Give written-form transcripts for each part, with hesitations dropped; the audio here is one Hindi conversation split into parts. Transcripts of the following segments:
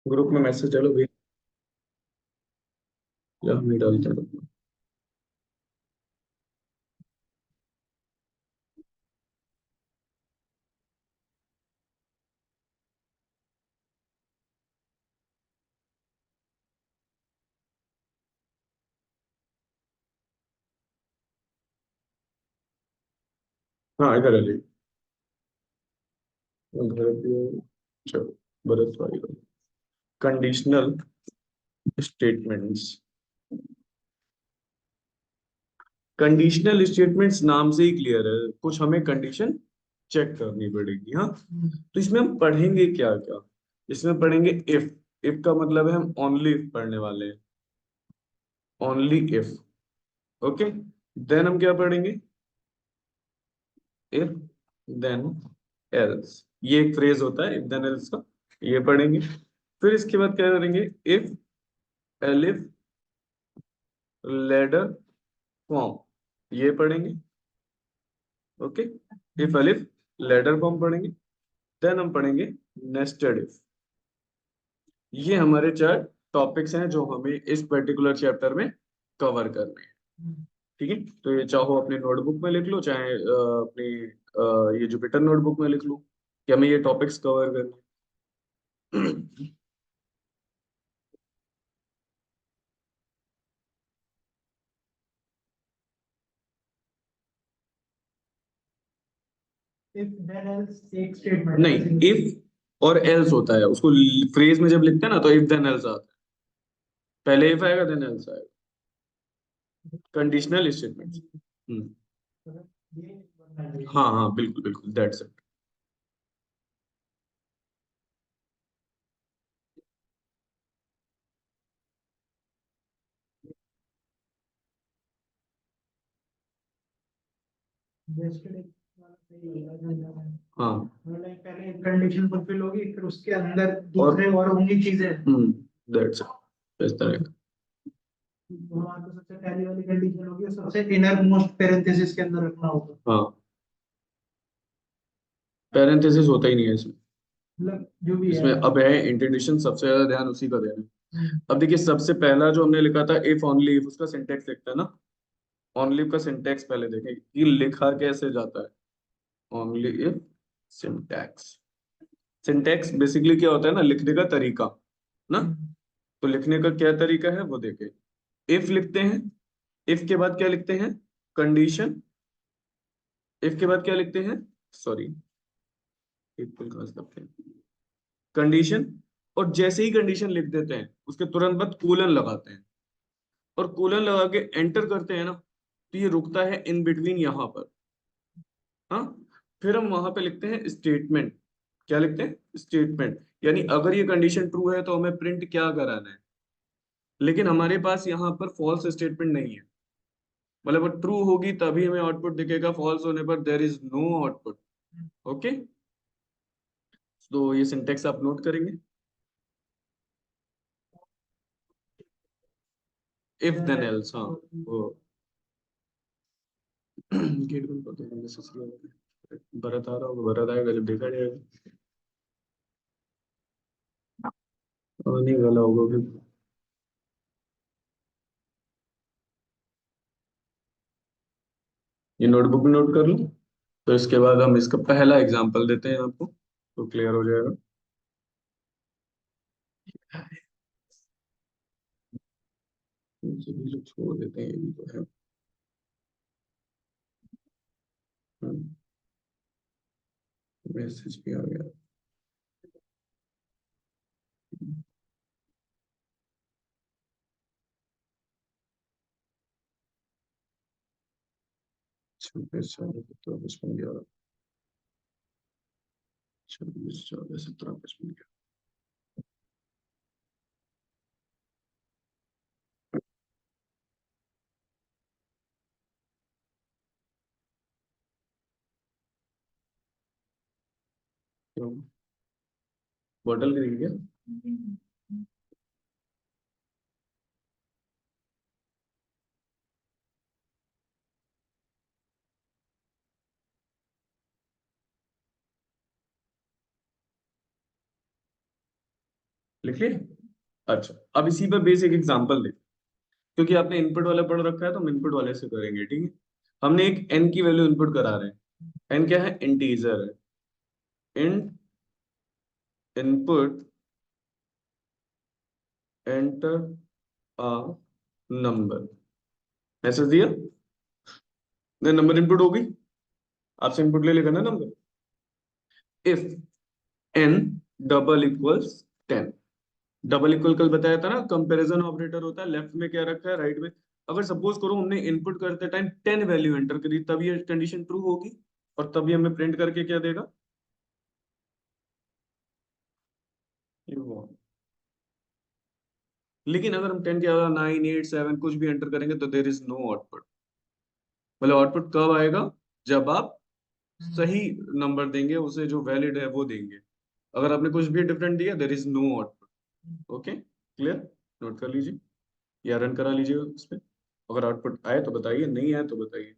ग्रुप में मैसेज डालो भी, या हम ही डालते हैं। हाँ इधर है जी। भरत भी- चलो, भरत भाई। Conditional statements. कंडीशनल स्टेटमेंट्स नाम से ही क्लियर है, कुछ हमें कंडीशन चेक करनी पड़ेगी। हाँ, तो इसमें हम पढ़ेंगे क्या क्या। इसमें पढ़ेंगे इफ। इफ का मतलब है हम ओनली इफ पढ़ने वाले हैं। Only if. ओके। देन हम क्या पढ़ेंगे? If then else. ये एक फ्रेज होता है इफ देन एल्स का, ये पढ़ेंगे। फिर इसके बाद क्या करेंगे? इफ एलिफ लेडर फॉर्म, ये पढ़ेंगे। Okay. If elif ladder form पढ़ेंगे। देन हम पढ़ेंगे नेस्टेड इफ। ये हमारे चार टॉपिक्स हैं जो हमें इस पर्टिकुलर चैप्टर में कवर करने हैं। ठीक है, तो ये चाहो अपने नोटबुक में लिख लो, चाहे अपनी ये जुपिटर नोटबुक में लिख लो कि हमें ये टॉपिक्स कवर करने। इफ देन एल्स एक स्टेटमेंट नहीं, इफ और एल्स होता है, उसको फ्रेज में जब लिखते हैं ना तो इफ देन एल्स आता है। पहले इफ आएगा देन एल्स आएगा। Conditional statements. हम्म। हाँ हाँ, बिल्कुल बिल्कुल, दैट्स इट। हाँ। पहले कंडीशन फुलफिल होगी फिर उसके अंदर और दूसरे और होंगी चीजें। दैट्स इट, इस तरह का। हमारे को सबसे पहली वाली कंडीशन होगी और सबसे इनर मोस्ट पेरेंथेसिस के अंदर रखना होगा। हाँ, पैरेंथेसिस होता ही नहीं है इसमें। मतलब जो भी है। इसमें अब है इंट्रोडक्शन, सबसे ज्यादा ध्यान उसी का देना है। अब देखिए, सबसे पहला जो हमने लिखा था इफ ओनली इफ, उसका सिंटेक्स लिखता है ना। ओनली इफ का सिंटेक्स पहले देखें कि लिखा कैसे जाता है। Only if syntax. Syntax basically क्या होता है ना, लिखने का तरीका ना। तो लिखने का क्या तरीका है वो देखें। इफ लिखते हैं, इफ के बाद क्या लिखते हैं? कंडीशन। इफ के बाद क्या लिखते हैं? सॉरी, इक्वल का लिखते हैं कंडीशन। और जैसे ही कंडीशन लिख देते हैं उसके तुरंत बाद कोलन लगाते हैं, और कोलन लगा के एंटर करते हैं ना, तो ये रुकता है इन बिटवीन यहां पर। हाँ। फिर हम वहां पे लिखते हैं स्टेटमेंट। क्या लिखते हैं? स्टेटमेंट। यानी अगर ये कंडीशन ट्रू है तो हमें प्रिंट क्या कराना है। लेकिन हमारे पास यहाँ पर फॉल्स स्टेटमेंट नहीं है। मतलब ट्रू होगी तभी हमें आउटपुट दिखेगा, फॉल्स होने पर there is no output. Okay, तो ये सिंटेक्स आप नोट करेंगे। इफ देन एल्स, हाँ वो। गेट बंद कर दो, necessary। भरत आ रहा होगा, भरत आएगा जब देखा जाएगा। नहीं गला होगा फिर। ये नोटबुक में नोट कर लो। तो इसके बाद हम इसका पहला एग्जांपल देते हैं आपको, तो क्लियर हो जाएगा। इनसे भी जो छोड़ देते हैं, ये भी तो है। मैसेज भी आ गया। छब्बीस चौदह सत्रह पचपन ग्यारह, छब्बीस चौदह सत्रह पचपन ग्यारह। क्यों? बॉटल गिरी क्या? लिख लिए? अच्छा, अब इसी पर बेसिक एग्जांपल देख, क्योंकि आपने इनपुट वाला पढ़ रखा है तो हम इनपुट वाले से करेंगे, ठीक है। हमने एक n की वैल्यू इनपुट करा रहे हैं। n क्या है? इंटीजर है। int input enter a number, message दिया, नंबर इनपुट होगी, आपसे इनपुट ले लेगा ना number. If n double equals 10, double equal कल बताया था ना, कंपैरिजन ऑपरेटर होता है, लेफ्ट में क्या रखा है, राइट में। अगर सपोज करो हमने इनपुट करते टाइम 10 वैल्यू एंटर करी, तब ये कंडीशन ट्रू होगी, और तभी हमें प्रिंट करके क्या देगा, ये वो। लेकिन अगर हम 10 के अलावा 9 8 7 कुछ भी एंटर करेंगे तो देर इज नो आउटपुट। मतलब आउटपुट कब आएगा? जब आप सही नंबर देंगे, उसे जो वैलिड है वो देंगे। अगर आपने कुछ भी डिफरेंट दिया, there is no output. Okay, clear? Note कर लीजिए या रन करा लीजिए उस पे। अगर आउटपुट आए तो बताइए, नहीं आए तो बताइए।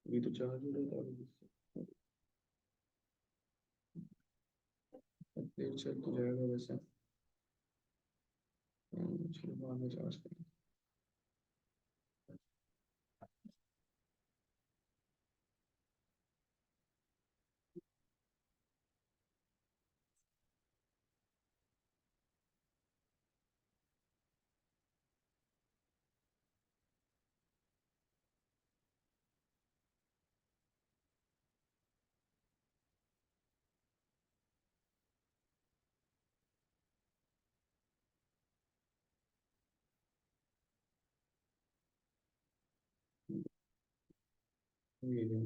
अभी तो चार्ज हो रहा था, देर चल तो जाएगा वैसे। चलो बाद में चार्ज करें। ये ले।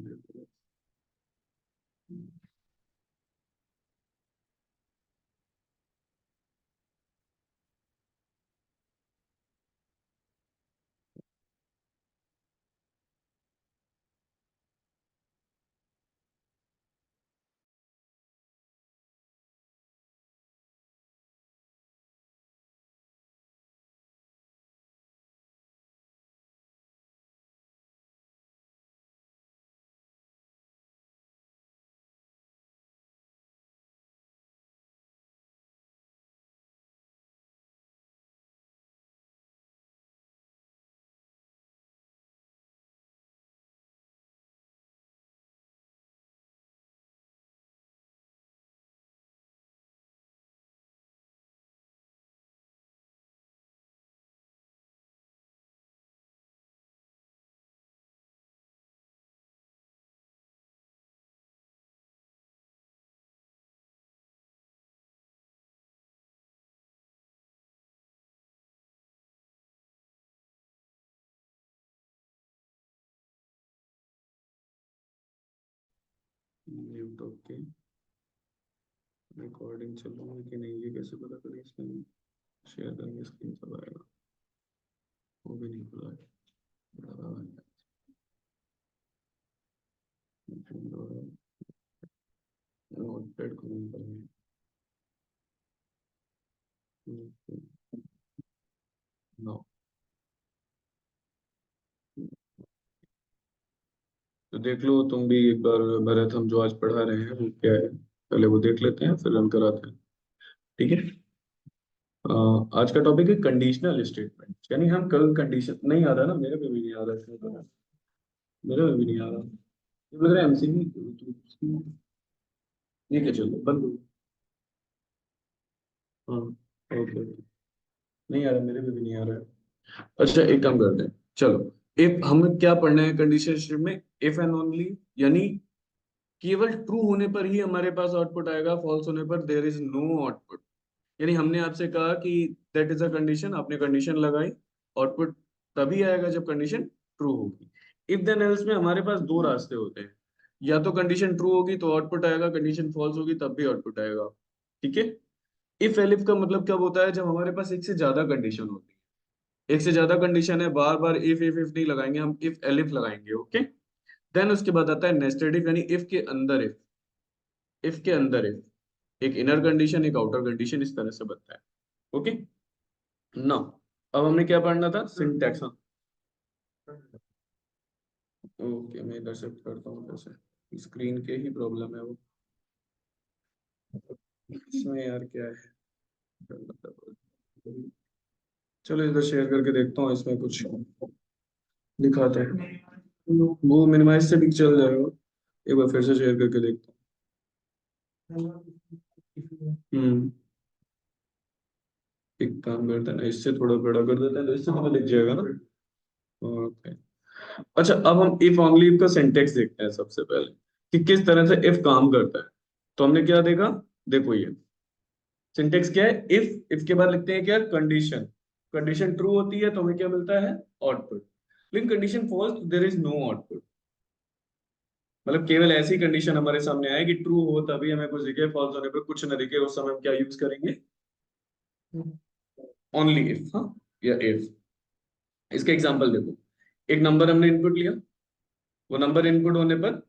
Mute, okay. रिकॉर्डिंग चल रही है कि नहीं, ये कैसे पता करें? इसमें शेयर करेंगे स्क्रीन, सब आएगा। वो भी नहीं खुला है, बड़ा रहा है। नोटपैड खोलना पड़ेगा। नो, तो देख लो तुम भी एक बार भरत, हम जो आज पढ़ा रहे हैं वो क्या है, पहले वो देख लेते हैं फिर रन कराते हैं, ठीक है। आज का टॉपिक है कंडीशनल स्टेटमेंट, यानी हम कल कंडीशन, नहीं आ रहा ना, मेरे पे भी नहीं आ रहा इसमें, मेरे में भी नहीं आ रहा, ये लग रहा है एमसीबी। ये क्या चल रहा है, बंद हो। हाँ, ओके। नहीं आ रहा, मेरे में भी नहीं आ रहा है। अच्छा, एक काम करते हैं, चलो। इफ हमें क्या पढ़ना है कंडीशन स्टेटमेंट में, इफ एंड ओनली, यानी केवल ट्रू होने पर ही हमारे पास आउटपुट आएगा, फॉल्स होने पर देयर इज नो आउटपुट। यानी हमने आपसे कहा कि दैट इज अ कंडीशन, आपने कंडीशन लगाई, आउटपुट तभी आएगा जब कंडीशन ट्रू होगी। इफ देन एल्स में हमारे पास दो रास्ते होते हैं, या तो कंडीशन ट्रू होगी तो आउटपुट आएगा, कंडीशन फॉल्स होगी तब भी आउटपुट आएगा, ठीक है। इफ एलिफ का मतलब कब होता है? जब हमारे पास एक से ज्यादा कंडीशन होती है, एक से ज्यादा कंडीशन है, बार बार इफ नहीं लगाएंगे हम, इफ एलिफ लगाएंगे, ओके। देन उसके बाद आता है नेस्टेड इफ, यानी इफ के अंदर इफ, इफ के अंदर इफ, एक इनर कंडीशन एक आउटर कंडीशन, इस तरह से बनता है, ओके ना। अब हमने क्या पढ़ना था? सिंटैक्स। ओके, मैं इधर शिफ्ट करता हूँ, जैसे स्क्रीन के ही प्रॉब्लम है वो। इसमें यार क्या है, चलो इधर शेयर करके देखता हूँ, इसमें कुछ दिखाते हैं। वो मिनिमाइज से भी चल जाएगा, एक बार फिर से शेयर करके देखता हूँ। एक काम करते हैं ना, इससे थोड़ा बड़ा कर देते हैं तो इससे पता दिख जाएगा ना। ओके। अच्छा, अब हम इफ ओनली इफ का सिंटेक्स देखते हैं सबसे पहले, कि किस तरह से इफ काम करता है। तो हमने क्या देखा, देखो ये सिंटेक्स क्या है, इफ के बाद लिखते हैं क्या, कंडीशन। कंडीशन ट्रू होती है तो हमें क्या मिलता है, आउटपुट। लेकिन condition false, there is no output. मतलब केवल ऐसी कंडीशन हमारे सामने आए कि ट्रू हो तभी हमें कुछ दिखे, फॉल्स होने पर कुछ ना दिखे, उस समय हम क्या यूज करेंगे, ओनली इफ। हाँ, या इफ। इसका एग्जांपल देखो, एक नंबर हमने इनपुट लिया, वो नंबर इनपुट होने पर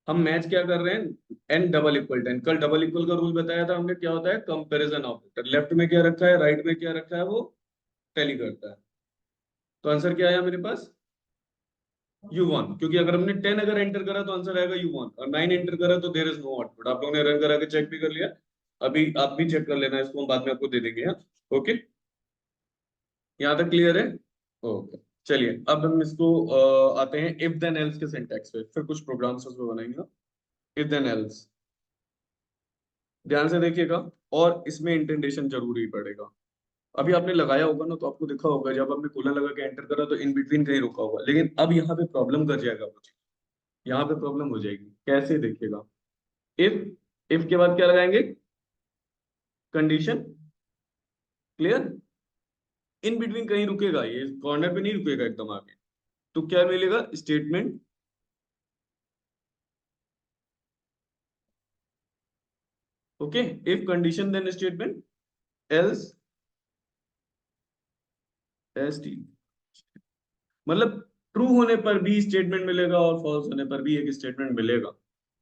हम मैच क्या कर रहे हैं, एन डबल इक्वल टेन। कल डबल इक्वल का रूल बताया था हमने, क्या होता है, कंपैरिजन ऑपरेटर। लेफ्ट में क्या रखा है, राइट में क्या रखा है, वो टैली करता है। तो आंसर क्या आया मेरे पास, U1। क्योंकि अगर हमने 10 अगर एंटर करा तो आंसर आएगा U1, और 9 एंटर करा तो देयर इज नो आउटपुट। आप लोगों ने रन करा के चेक भी कर लिया, अभी आप भी चेक कर लेना, इसको हम बाद में आपको दे देंगे। हाँ, ओके, यहाँ तक क्लियर है। ओके, चलिए अब हम इसको आते हैं इफ देन एल्स के सिंटैक्स पे, फिर कुछ प्रोग्राम्स उसमें बनाएंगे। इफ देन एल्स, ध्यान से देखिएगा, और इसमें इंटेंडेशन जरूरी पड़ेगा। अभी आपने लगाया होगा ना, तो आपको दिखा होगा जब आपने कोलन लगा के एंटर करा तो इन बिटवीन कहीं रुका होगा, लेकिन अब यहाँ पे प्रॉब्लम कर जाएगा कुछ, यहाँ पे प्रॉब्लम हो जाएगी। कैसे, देखिएगा, इफ के बाद क्या लगाएंगे, कंडीशन। क्लियर, इन बिटवीन कहीं रुकेगा, ये कॉर्नर पे नहीं रुकेगा एकदम आगे। तो क्या मिलेगा, statement. Okay, if condition then statement, else S T. मतलब ट्रू होने पर भी स्टेटमेंट मिलेगा और फॉल्स होने पर भी एक स्टेटमेंट मिलेगा।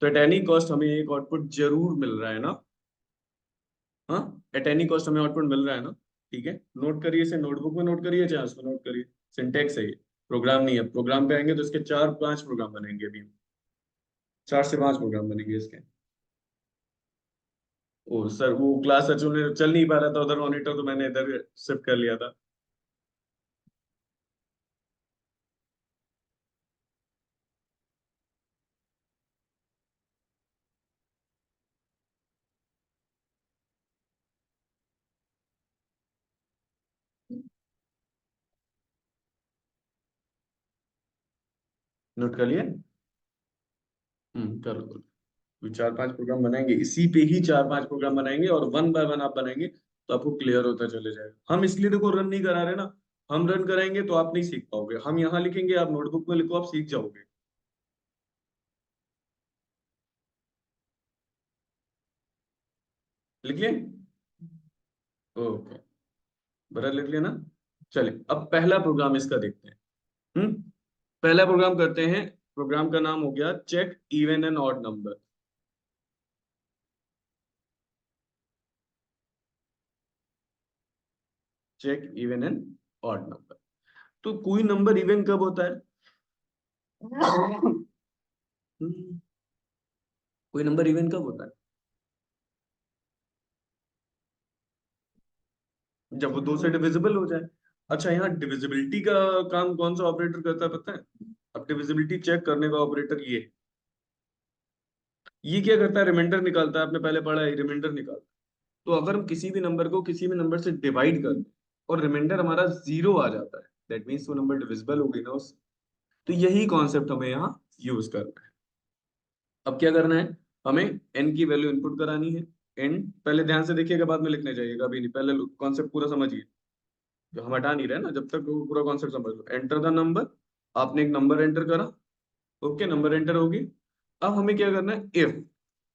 तो एट एनी कॉस्ट हमें एक आउटपुट जरूर मिल रहा है ना। हाँ, एट एनी कॉस्ट हमें आउटपुट मिल रहा है ना। ठीक है, नोट करिए, इसे नोटबुक में नोट करिए चाहे उसमें नोट करिए। सिंटेक्स है ये, प्रोग्राम नहीं है। प्रोग्राम पे आएंगे तो इसके 4-5 प्रोग्राम बनेंगे अभी, 4 से 5 प्रोग्राम बनेंगे इसके। ओ सर, वो क्लास सच में चल नहीं पा रहा था उधर मॉनिटर, तो मैंने इधर शिफ्ट कर लिया था। नोट कर लिए, करो करो। तो 4-5 प्रोग्राम बनाएंगे, इसी पे ही 4-5 प्रोग्राम बनाएंगे, और वन बाय वन आप बनाएंगे तो आपको क्लियर होता चले जाएगा। हम इसलिए देखो रन नहीं करा रहे ना, हम रन कराएंगे तो आप नहीं सीख पाओगे। हम यहाँ लिखेंगे, आप नोटबुक में लिखो, आप सीख जाओगे। लिख लिए, ओके, बराबर लिख लिया ना। चलिए अब पहला प्रोग्राम इसका देखते हैं। हम्म पहला प्रोग्राम करते हैं, प्रोग्राम का नाम हो गया check even and odd number. Check even and odd number. तो कोई नंबर इवन कब होता है, कोई नंबर इवन कब होता है, जब वो 2 से डिविजिबल हो जाए। अच्छा, यहाँ डिविजिबिलिटी का काम कौन सा ऑपरेटर करता है पता है। अब डिविजिबिलिटी चेक करने का ऑपरेटर ये क्या करता है, रिमाइंडर निकालता है। आपने पहले पढ़ा है, रिमाइंडर निकालता है। तो अगर हम किसी भी नंबर को किसी भी नंबर से डिवाइड कर दें और रिमाइंडर हमारा 0 आ जाता है, दैट मीन्स वो नंबर डिविजिबल हो गई ना उस। तो यही कॉन्सेप्ट हमें यहाँ यूज करना है। अब क्या करना है, हमें एन की वैल्यू इनपुट करानी है। एन पहले ध्यान से देखिएगा, बाद में लिखने जाइएगा, अभी नहीं, पहले कॉन्सेप्ट पूरा समझिए। जो हम हटा नहीं रहे ना, जब तक वो पूरा कॉन्सेप्ट समझ लो। एंटर द नंबर, आपने एक नंबर एंटर करा। ओके, नंबर एंटर होगी। अब हमें क्या करना है, इफ,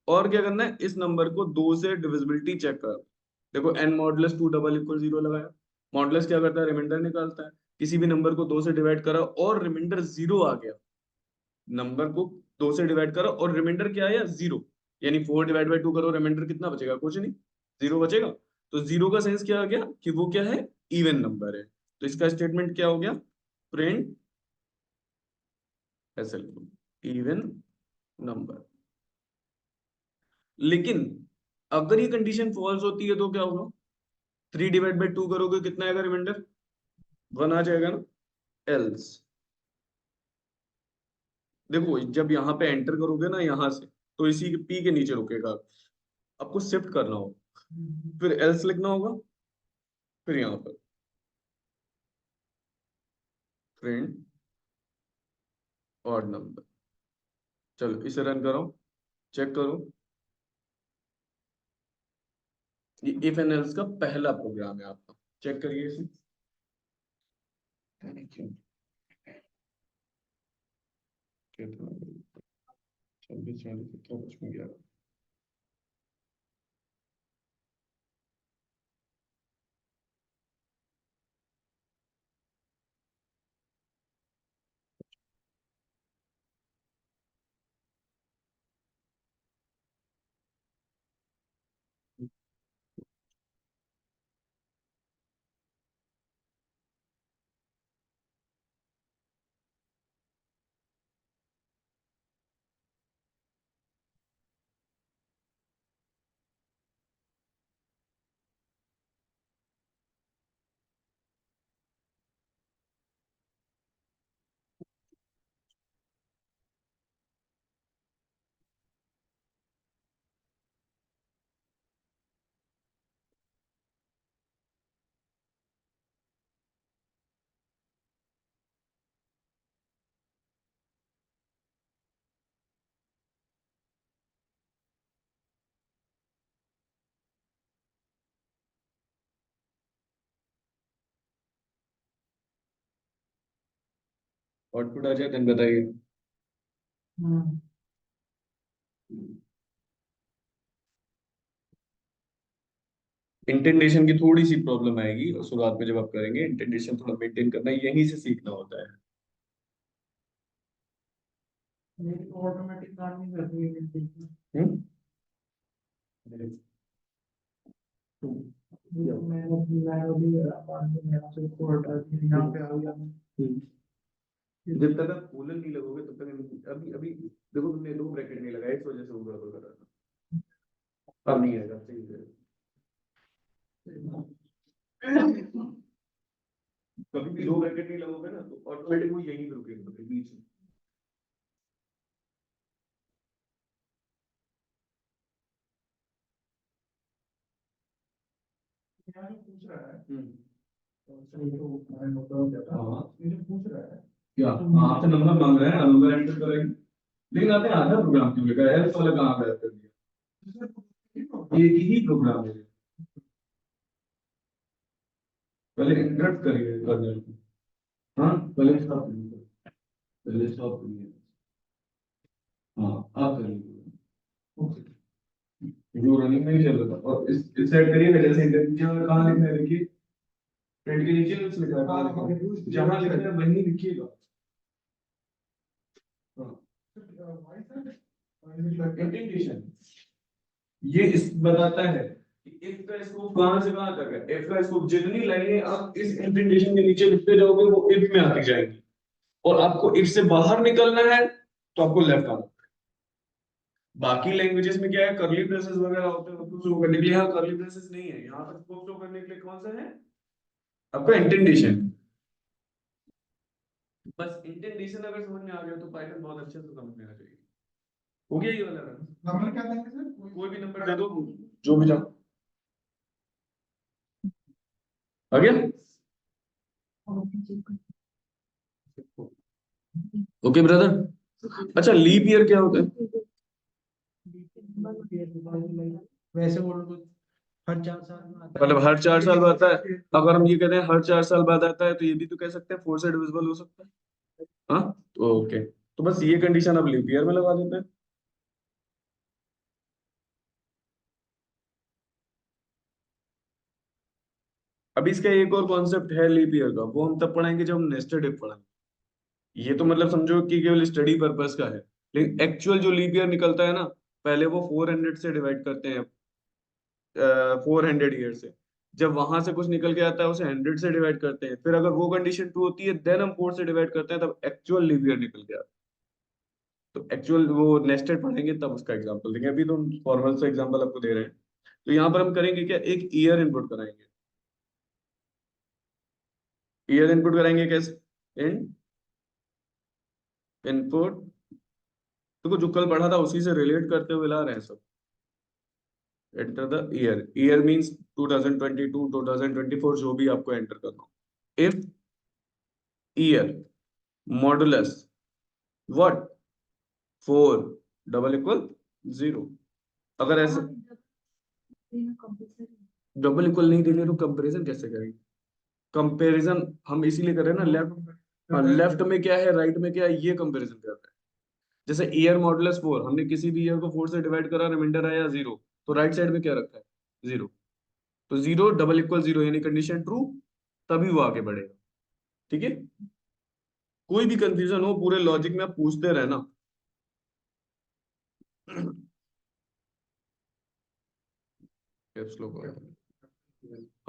और क्या करना है, इस नंबर को 2 से डिविजिबिलिटी चेक कर। देखो, एन मॉडुलस 2 डबल इक्वल 0 लगाया। मॉडुलस क्या करता है, रिमाइंडर निकालता है। किसी भी नंबर को 2 से डिवाइड करा और रिमाइंडर 0 आ गया। नंबर को 2 से डिवाइड करो और रिमाइंडर क्या आया, 0। यानी 4 डिवाइड बाई 2 करो, रिमाइंडर कितना बचेगा, कुछ नहीं, 0 बचेगा। तो 0 का सेंस क्या आ गया, कि वो क्या है, इवन नंबर है। तो इसका स्टेटमेंट क्या हो गया, प्रिंट ऐसे लिखो, इवन नंबर। लेकिन अगर ये कंडीशन फॉल्स होती है तो क्या होगा? 3/2 करोगे कितना आएगा रिमाइंडर? 1 आ जाएगा ना। एल्स देखो, जब यहाँ पे एंटर करोगे ना यहाँ से, तो इसी के पी के नीचे रुकेगा, आपको शिफ्ट करना होगा, फिर एल्स लिखना होगा, फिर यहाँ पर प्रिंट ऑड नंबर। चलो इसे रन करो, चेक करो। ये इफ एंड एल्स का पहला प्रोग्राम है आपका, चेक करिए इसे। क्यों? कितना? 26 40 17 55 11। आउटपुट आ जाए देन बताइए। हम्म। इंटेंटेशन की थोड़ी सी प्रॉब्लम आएगी और शुरुआत में जब आप करेंगे, इंटेंटेशन थोड़ा मेंटेन करना यहीं से सीखना होता है। मेरी ऑटोमेटिक काम नहीं करती है बिल्कुल। हम्म। मैं अभी यहाँ से इसको हटा के यहाँ पे आ गया मैं। जब तक आप कोलन नहीं लगोगे तब तक अभी अभी देखो, तुमने दो ब्रैकेट नहीं लगाए, इस वजह से वो गड़बड़ कर रहा था। अब नहीं आएगा, सही है। कभी भी दो ब्रैकेट नहीं लगोगे ना तो ऑटोमेटिक वो यहीं पे रुकेगा बीच में। यहाँ जो पूछ रहा है हम्म। सही तो मैं नोट डाउन करता हूँ। हाँ ये जो पूछ रहा है क्या? हाँ, आपसे नंबर मांग रहे हैं, नंबर एंटर करेंगे, लेकिन आपने आधा प्रोग्राम क्यों लिखा है? एल्स वाला कहाँ पे कर दिया? एक ही प्रोग्राम है, पहले इंटरप्ट करिए कर्नल को। हाँ पहले स्टॉप करिए, पहले स्टॉप करिए। हाँ आप करिए। ओके, जो रनिंग में ही चल रहा था। और इस साइड करिए, जैसे इंटरप्ट कहाँ लिखना है देखिए, प्रिंट के नीचे कुछ लिखा है, कहाँ लिखा है? जहाँ लिखा है वहीं लिखिएगा। हाँ इंटेंटेशन ये इस बताता है कि इफ का स्कोप कहां से कहां तक है। इफ का स्कोप जितनी लाइनें आप इस इंडेंटेशन के नीचे लिखते जाओगे वो इफ में आती जाएंगी, और आपको इफ से बाहर निकलना है तो आपको लेफ्ट आना। बाकी लैंग्वेजेस में क्या है, करली ब्रेसेस वगैरह होते हैं उसको शो करने के लिए, यहाँ करली ब्रेसेस नहीं है, यहाँ पर स्कोप शो करने के लिए कौन सा है आपका? इंटेंटेशन। बस इंटेंटेशन अगर समझ में आ गया तो पाइथन बहुत अच्छे से समझ में आ जाएगी। हो गया ये वाला रन? नंबर क्या देंगे सर? कोई भी नंबर दे दो, जो भी चाहो। आ गया? Okay brother. अच्छा लीप ईयर क्या होता है? वैसे बोलो तो हर 4 साल में आता है। मतलब हर 4 साल बाद आता है। अगर हम ये कहते हैं हर 4 साल बाद आता है तो ये भी तो कह सकते हैं 4 से डिविजिबल हो सकता है। हाँ तो ओके, तो बस ये कंडीशन अब लीप ईयर में लगा देते हैं। अब इसका एक और कॉन्सेप्ट है लीप ईयर का, वो हम तब पढ़ाएंगे जब हम नेस्टेड इफ पढ़ाएंगे। ये तो मतलब समझो कि केवल स्टडी पर्पस का है, लेकिन एक्चुअल जो लीप ईयर निकलता है ना, पहले वो 400 से डिवाइड करते हैं, 400 ईयर से। जब वहां से कुछ निकल के आता है उसे 100 से डिवाइड करते हैं, फिर अगर वो कंडीशन ट्रू होती है देन हम 4 से डिवाइड करते हैं, तब एक्चुअल लीप ईयर निकल के आता है। तो एक्चुअल वो नेस्टेड पढ़ेंगे तब उसका एग्जांपल देंगे, अभी तो हम फॉर्मल से एग्जांपल आपको दे रहे हैं। तो यहाँ पर हम करेंगे क्या, एक ईयर इनपुट कराएंगे। ईयर इनपुट कराएंगे कैसे, इन इनपुट, तो जो कल पढ़ा था उसी से रिलेट करते हुए ला रहे हैं सब। Enter the year, year means 2022 2024 जो भी आपको एंटर करना हो। If year modulus what 4 double equal 0, अगर ऐसे डबल इक्वल नहीं देंगे तो कंपैरिजन कैसे करेंगे। कंपैरिजन हम इसीलिए कर रहे हैं ना, लेफ्ट में क्या है राइट में क्या है, ये कंपैरिजन कर रहे हैं। जैसे ईयर मॉडुलस 4, हमने किसी भी ईयर को 4 से डिवाइड करा, रिमाइंडर आया 0, तो राइट साइड में क्या रखा है 0, तो 0 डबल इक्वल 0 यानी कंडीशन ट्रू, तभी वो आगे बढ़ेगा। ठीक है, कोई भी कंफ्यूजन हो पूरे लॉजिक में आप पूछते रहना। कैप्स लॉक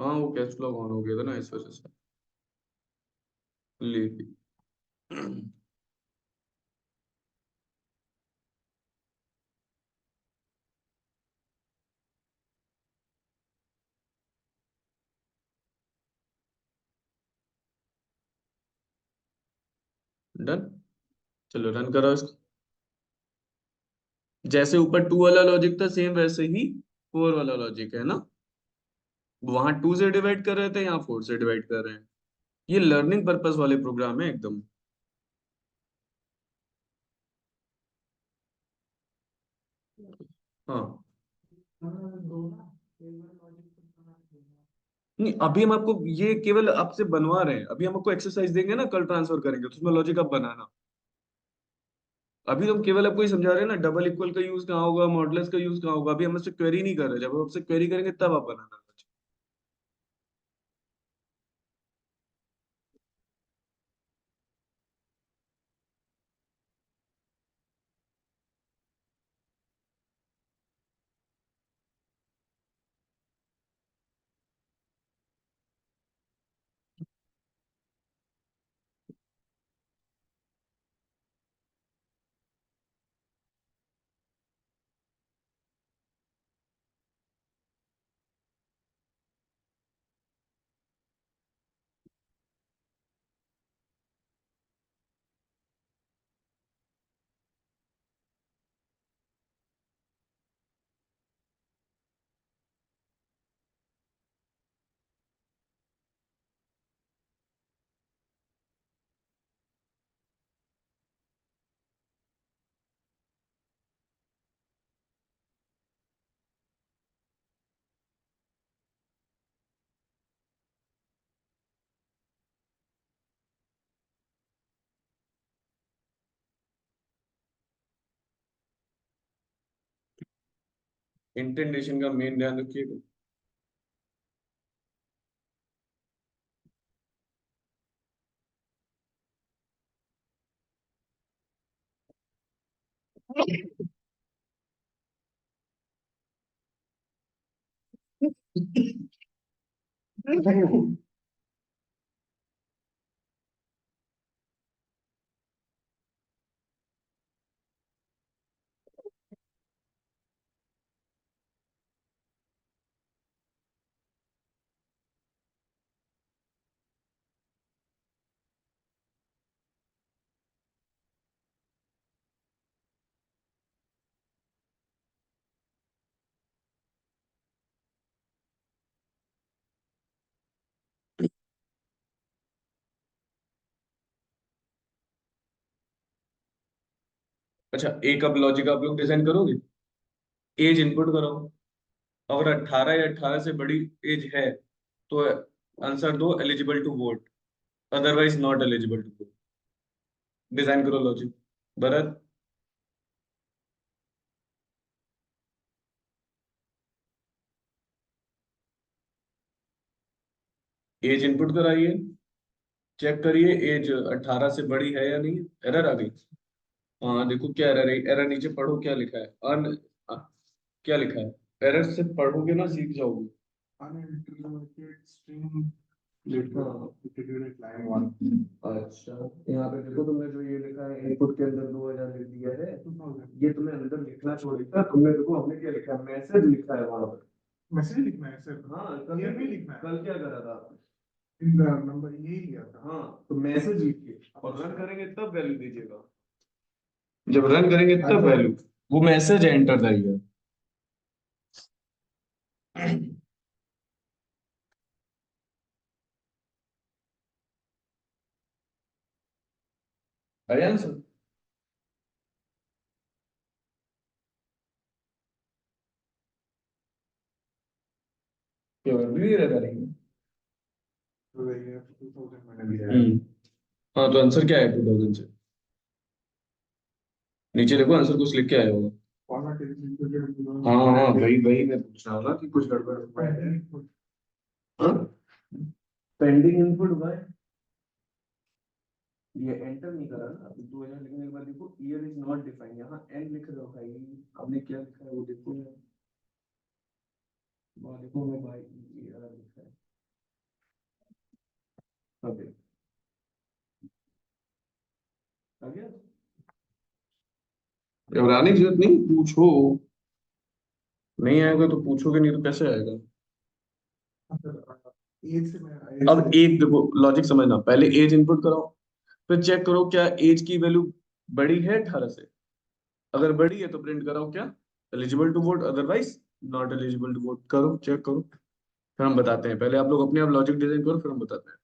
हाँ वो कैप्स लॉक ऑन हो गया था ना इस वजह से। ले डन, चलो रन करो इसको। जैसे ऊपर 2 वाला लॉजिक था सेम वैसे ही 4 वाला लॉजिक है ना, वहां 2 से डिवाइड कर रहे थे, यहाँ 4 से डिवाइड कर रहे हैं। ये लर्निंग पर्पस वाले प्रोग्राम है एकदम। हाँ नहीं, अभी हम आपको ये केवल आपसे बनवा रहे हैं, अभी हम आपको एक्सरसाइज देंगे ना, कल ट्रांसफर करेंगे तो उसमें लॉजिक आप बनाना। अभी तो हम केवल आपको ही समझा रहे हैं ना, डबल इक्वल का यूज कहाँ होगा, मॉडुलस का यूज कहाँ होगा, अभी हम उससे क्वेरी नहीं कर रहे, जब हम आपसे क्वेरी करेंगे तब आप बनाना। इंटेंडेशन का मेन ध्यान रखिएगा। अच्छा, एक अब लॉजिक आप लोग डिजाइन करोगे, एज इनपुट करो, अगर 18 या 18 से बड़ी एज है तो आंसर दो eligible to vote, otherwise not eligible to vote. Design करो लॉजिक भरत। एज इनपुट कराइए, चेक करिए एज 18 से बड़ी है या नहीं, एरर आ गई। हाँ देखो क्या एरर है, एरर नीचे पढ़ो क्या लिखा है, अन क्या लिखा है, एरर से पढ़ोगे ना सीख जाओगे। Unaltered string अच्छा, यहाँ पे देखो तुमने जो ये लिखा है इनपुट के अंदर 2000 लिख दिया है, ये तुम्हें अंदर लिखना छोड़ दिया। तुमने देखो हमने क्या लिखा है, मैसेज लिखा है वहां पर। मैसेज लिखना है सर? हाँ, कल ये भी लिखना है? कल क्या करा था आपने? नंबर यही लिया था। हाँ, तो मैसेज लिखिए और रन करेंगे तब वैल्यू दीजिएगा। जब रन करेंगे तब वैल्यू, वो मैसेज एंटर द ईयर। अरे आंसर क्यों भी रहता नहीं? तो ये 2000 मैंने लिया है। हाँ, तो आंसर क्या है 2000 से? नीचे देखो आंसर कुछ लिख के आया होगा। Format is included. हाँ हाँ, वही वही मैं पूछ रहा हूँ ना कि कुछ गड़बड़ हुआ है। हाँ, पेंडिंग इनपुट हुआ है, ये एंटर नहीं करा ना। 2000 लिखने के बाद देखो ईयर इज नॉट डिफाइंड, यहाँ एंड लिख रहे हो भाई। आपने क्या लिखा है वो देखो, वहाँ देखो मैं भाई ईयर लिखा है। ओके, आ गया। घबराने की जरूरत नहीं, पूछो। नहीं आएगा तो पूछोगे, नहीं तो कैसे आएगा? एज से मैं अब एक देखो लॉजिक समझना, पहले एज इनपुट कराओ, फिर चेक करो क्या एज की वैल्यू बड़ी है 18 से। अगर बड़ी है तो प्रिंट कराओ क्या eligible to vote, otherwise not eligible to vote. करो, चेक करो, फिर हम बताते हैं। पहले आप लोग अपने आप लॉजिक डिजाइन करो, फिर हम बताते हैं।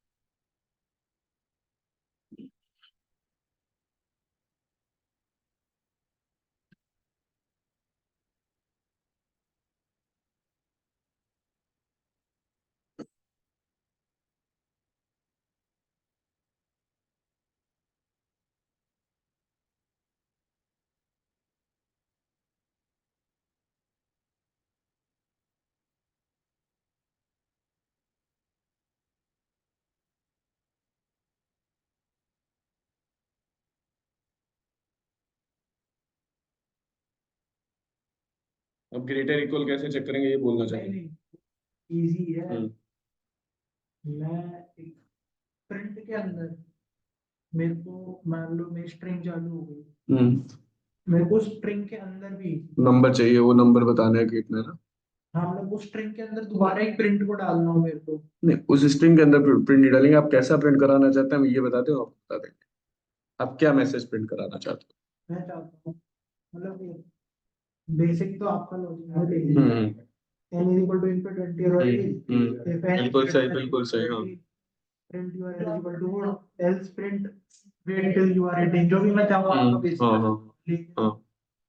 अब ग्रेटर इक्वल कैसे चेक करेंगे ये बोलना चाहिए। इजी है। हम्म मैं एक प्रिंट के अंदर मेरे को मान लो मेरी स्ट्रिंग चालू हो गई, मेरे को स्ट्रिंग के अंदर भी नंबर चाहिए, वो नंबर बताना है कितना है ना। हाँ मतलब वो स्ट्रिंग के अंदर दोबारा एक प्रिंट को डालना हो मेरे को। नहीं, उस स्ट्रिंग के अंदर प्रिंट नहीं डालेंगे। आप कैसा प्रिंट कराना चाहते हैं हम ये बताते हो, आप बता देंगे आप क्या मैसेज प्रिंट कराना चाहते मैं चाहता हूँ मतलब बेसिक तो आपका लॉजिक है हो। n is equal to input 20 or 80 if n बिल्कुल सही, बिल्कुल सही। हाँ, print you are eligible to vote else print wait till you are 18 जो भी मैं चाहूंगा आपका बेसिक हाँ हाँ लेकिन हाँ।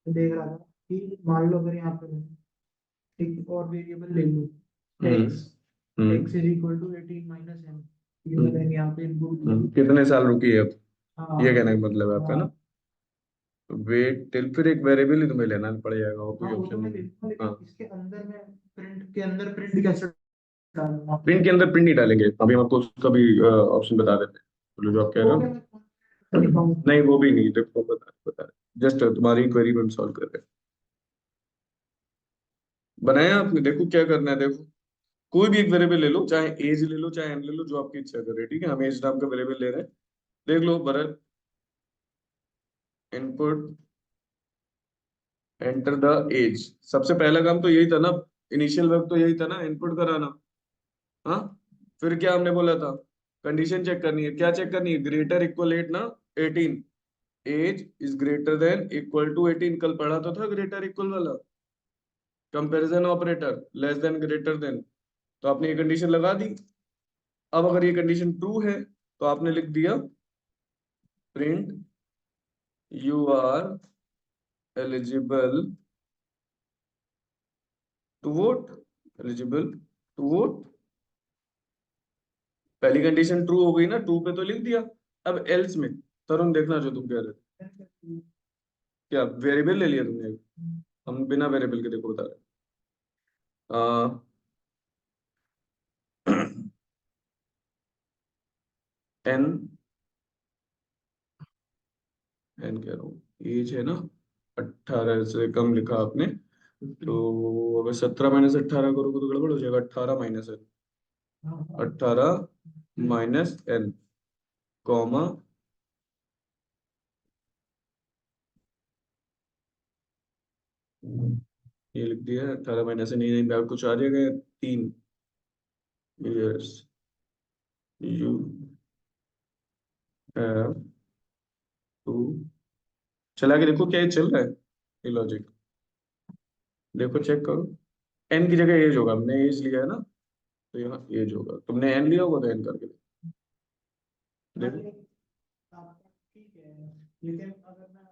देख रहा था कि मान लो अगर यहाँ पे मैं एक और वेरिएबल ले लूँ x x is equal to 18 minus m ये मैंने यहाँ पे इनपुट दिया। कितने साल रुकी है अब, हाँ ये कहने का मतलब है आपका हाँ ना। वेट टिल, फिर एक वेरिएबल ही तुम्हें लेना पड़ जाएगा और कोई हाँ, वो तो ऑप्शन मैं नहीं है। देखूंगा हाँ, लेकिन इसके अंदर मैं प्रिंट के अंदर प्रिंट कैसे डालूंगा? प्रिंट के अंदर प्रिंट नहीं डालेंगे, अभी हम आपको उसका भी ऑप्शन बता देते हैं। बोलो जो आप कह वो रहे क्या हो मैं ना। दिखाऊं? नहीं, वो भी नहीं, देखो बता जस्ट तुम्हारी क्वेरी को हम सॉल्व कर रहे हैं। बनाया आपने, देखो क्या करना है। देखो कोई भी एक वेरिएबल ले लो, चाहे एज ले लो चाहे एम ले लो, जो आपकी इच्छा करे। ठीक है, हम एज नाम का वेरिएबल ले रहे हैं। देख लो Bharat, input enter the age. सबसे पहला काम तो यही था ना, इनिशियल वर्क तो यही था ना, इनपुट कराना। हाँ, फिर क्या हमने बोला था, कंडीशन चेक करनी है। क्या चेक करनी है, ग्रेटर इक्वल एट ना, 18। Age is greater than equal to 18, कल पढ़ा तो था ग्रेटर इक्वल वाला comparison operator, less than greater than. तो आपने ये कंडीशन लगा दी। अब अगर ये कंडीशन ट्रू है तो आपने लिख दिया print you are eligible to vote, eligible to vote. पहली कंडीशन ट्रू हो गई ना, ट्रू पे तो लिख दिया। अब एल्स में तरुण देखना जो तुम कह रहे थे, क्या वेरिएबल ले लिया तुमने? हम बिना वेरिएबल के देखो बता रहे। एन, एन कह रहा हूँ, एज है ना 18 से कम लिखा आपने, तो अगर 17 माइनस 18 करोगे तो गड़बड़ हो जाएगा। 18 माइनस है 18 माइनस एन कॉमा ये लिख दिया 18 महीने से नहीं नहीं कुछ आ जाएगा 3 years यू हैव टू चला के देखो क्या ये चल रहा है ये लॉजिक देखो चेक करो एन की जगह एज होगा हमने एज लिया है ना तो यहाँ एज होगा तुमने एन लिया होगा तो एन करके देखो आपका ठीक है, लेकिन अगर मैं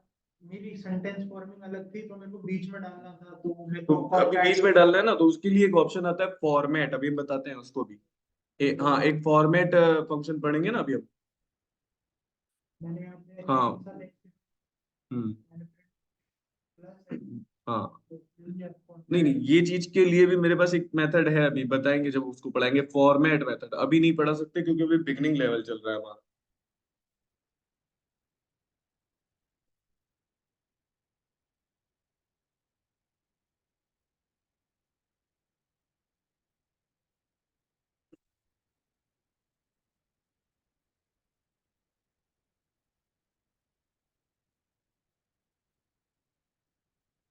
मेरी सेंटेंस फॉर्मिंग अलग थी तो मेरे को बीच में डालना था, तो मेरे तो को अभी बीच में डालना है ना तो उसके लिए एक ऑप्शन आता है फॉर्मेट अभी हम बताते हैं उसको भी हाँ एक फॉर्मेट फंक्शन पढ़ेंगे ना अभी हम मैंने यहाँ पे हाँ ऐसा लिख हम्म मैंने प्लस हाँ नहीं नहीं ये चीज के लिए भी मेरे पास एक मेथड है अभी बताएंगे जब उसको पढ़ाएंगे फॉर्मेट मेथड अभी नहीं पढ़ा सकते क्योंकि अभी बिगनिंग लेवल चल रहा है हमारा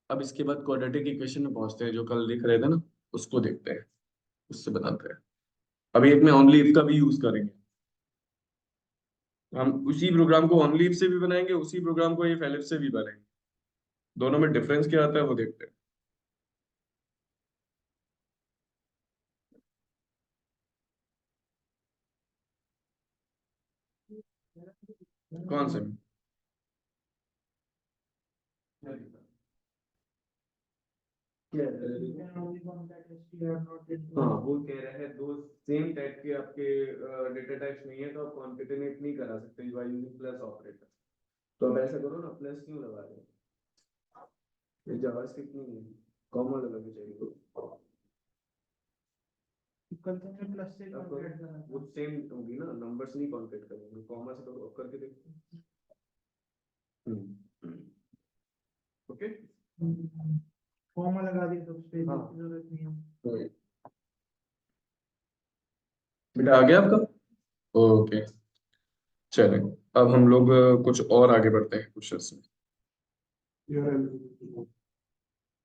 अब इसके बाद क्वाड्रेटिक इक्वेशन में पहुंचते हैं जो कल लिख रहे थे ना उसको देखते हैं उससे बताते हैं अभी एक में ओनली इफ का भी यूज करेंगे हम उसी प्रोग्राम को ओनली इफ से भी बनाएंगे उसी प्रोग्राम को इफ एलिफ से भी बनाएंगे दोनों में डिफरेंस क्या आता है वो देखते हैं कौन से में क्या हाँ वो कह रहा है दो सेम टाइप के आपके डेटा टाइप्स नहीं है तो आप कॉन्केटेनेट नहीं करा सकते बाय यूजिंग प्लस ऑपरेटर तो अब ऐसा करो ना प्लस क्यों लगा रहे हो ये जावास्क्रिप्ट नहीं है कॉमा लगा के चाहिए तो कल तो मैं प्लस से अब कॉन्वर्ट करा वो था। सेम होगी ना नंबर्स नहीं कॉन्केट करेंगे कॉमा से करो अब करके देखो ओके कॉमा लगा दिया तो स्पेस हाँ की जरूरत नहीं है। तो बेटा आ गया आपका ओके चलें अब हम लोग कुछ और आगे बढ़ते हैं क्वेश्चंस में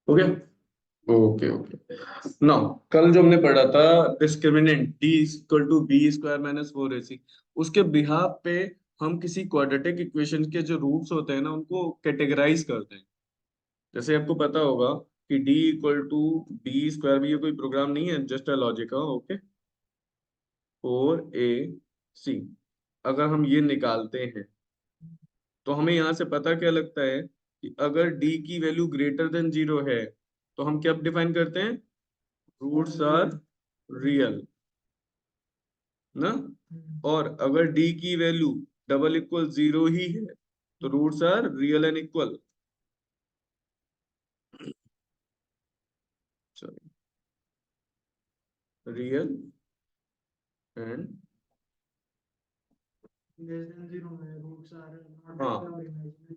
हो गया ओके ओके नाउ कल जो हमने पढ़ा था discriminant D equal to B square minus 4ac उसके बिहाफ पे हम किसी क्वाड्रेटिक इक्वेशन के जो रूट्स होते हैं ना उनको कैटेगराइज करते हैं जैसे आपको पता होगा कि D equal to B square भी ये कोई प्रोग्राम नहीं है just a logic okay 4ac अगर हम ये निकालते हैं तो हमें यहाँ से पता क्या लगता है कि अगर डी की वैल्यू ग्रेटर देन 0 है तो हम क्या डिफाइन करते हैं रूट्स आर रियल ना और अगर डी की वैल्यू डबल इक्वल 0 ही है तो roots are real and equal real and less than zero में रूट्स आर नॉट हाँ इमेजिनरी।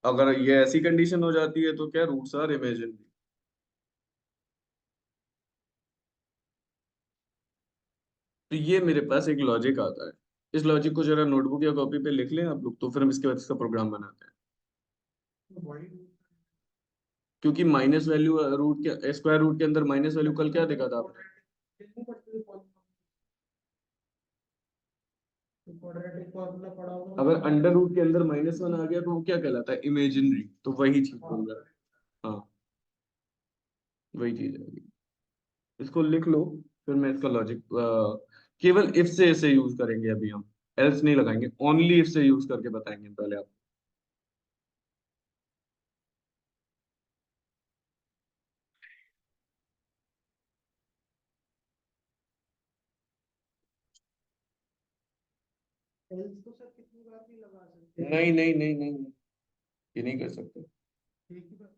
अगर ये ऐसी कंडीशन हो जाती है तो क्या रूट्स आर इमेजिनरी तो ये मेरे पास एक लॉजिक आता है इस लॉजिक को जरा नोटबुक या कॉपी पे लिख लें आप लोग तो फिर हम इसके बाद इसका प्रोग्राम बनाते हैं तो वही क्योंकि माइनस वैल्यू रूट के स्क्वायर रूट के अंदर माइनस वैल्यू कल क्या देखा था आपने क्वाड्रेटिक फॉर्मूला पढ़ा होगा अगर उसमें। अंडर रूट के अंदर -1 आ गया तो वो क्या कहलाता है इमेजिनरी तो वही चीज बोल रहा है हाँ वही चीज है इसको लिख लो फिर मैं इसका लॉजिक केवल इफ से इसे यूज करेंगे अभी हम एल्स नहीं लगाएंगे ओनली इफ से यूज करके बताएंगे पहले आप एल्स तो सर कितनी बार भी लगा सकते हैं। नहीं नहीं नहीं नहीं नहीं, ये नहीं कर सकते एक ही बार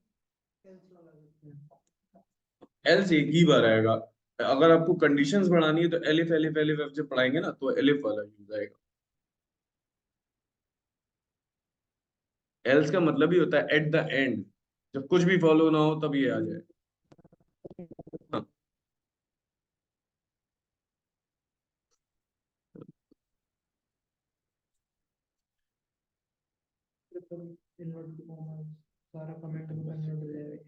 एल्स लगा सकते हैं। एल्स एक ही बार आएगा अगर आपको कंडीशंस बढ़ानी है तो एलिफ एलिफ एलिफ एफ जब पढ़ाएंगे ना तो एलिफ वाला यूज आएगा एल्स का मतलब ही होता है एट द एंड जब कुछ भी फॉलो ना हो तब ये आ जाए हाँ इन्वर्ट कॉमा सारा कमेंट में कन्वर्ट हो जाएगा।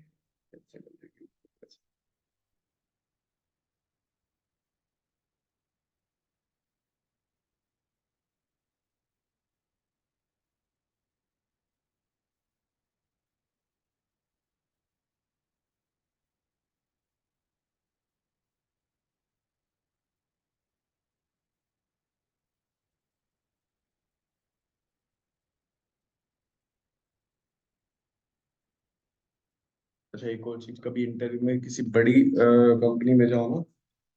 अच्छा, एक और चीज, कभी इंटरव्यू में किसी बड़ी कंपनी में जाओ ना,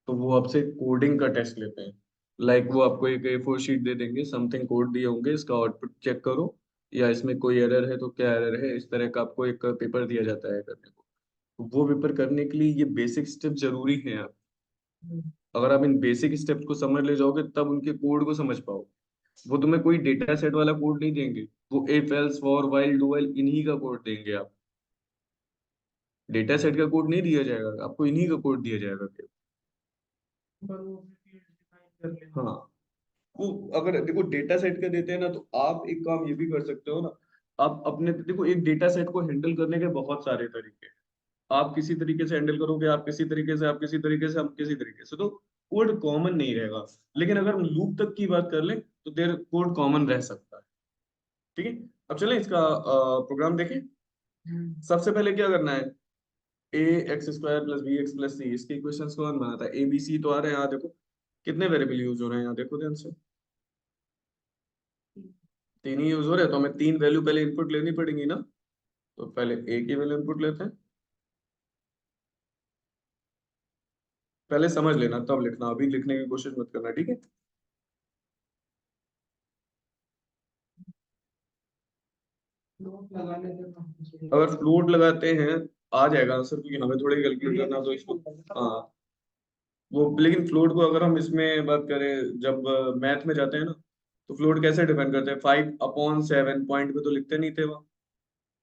तो वो आपसे कोडिंग का टेस्ट लेते हैं। लाइक वो आपको एक A4 शीट दे देंगे, समथिंग कोड दिए होंगे, इसका आउटपुट चेक करो, या इसमें कोई एरर है तो क्या एरर है, इस तरह का आपको एक पेपर दिया जाता है करने को। तो वो पेपर करने के लिए ये बेसिक स्टेप जरूरी है। आप अगर आप इन बेसिक स्टेप्स को समझ ले जाओगे तब उनके कोड को समझ पाओ। वो तुम्हें कोई डेटा सेट वाला कोड नहीं देंगे, वो if else for while do while इन्हीं का कोड देंगे। आप डेटा सेट का कोड नहीं दिया जाएगा आपको, इन्हीं का कोड दिया जाएगा केवल। पर वो फील्ड डिफाइन कर लेंगे। हाँ, वो अगर देखो डेटा सेट का देते हैं ना, तो आप एक काम ये भी कर सकते हो ना। आप अपने देखो, एक डेटा सेट को हैंडल करने के बहुत सारे तरीके हैं। आप किसी तरीके से हैंडल करोगे, आप किसी तरीके से, आप किसी तरीके से, हम किसी तरीके से, तो कोड कॉमन नहीं रहेगा। लेकिन अगर हम लूप तक की बात कर लें तो देर कोड कॉमन रह सकता है। ठीक है, अब चलें इसका प्रोग्राम देखें। सबसे पहले क्या करना है, a x square plus b x plus c, इसके इक्वेशंस कौन बनाता है? ए बी सी तो आ रहे हैं, यहाँ देखो कितने वेरिएबल यूज हो रहे हैं, यहाँ देखो ध्यान से। तीन ही यूज हो रहे हैं, तो हमें तीन वैल्यू पहले इनपुट लेनी पड़ेंगी ना। तो पहले ए की वैल्यू इनपुट लेते हैं। पहले समझ लेना तब लिखना, अभी लिखने की कोशिश मत करना, ठीक है। लोग लगा लेते हैं ना। अगर फ्लोट लगाते हैं आ जाएगा आंसर, क्योंकि हमें थोड़ी कैलकुलेट करना, तो इसको हाँ वो, लेकिन फ्लोट को अगर हम इसमें बात करें, जब मैथ में जाते हैं ना, तो फ्लोट कैसे डिफाइन करते हैं? 5/7 पॉइंट पे तो लिखते नहीं थे वहाँ।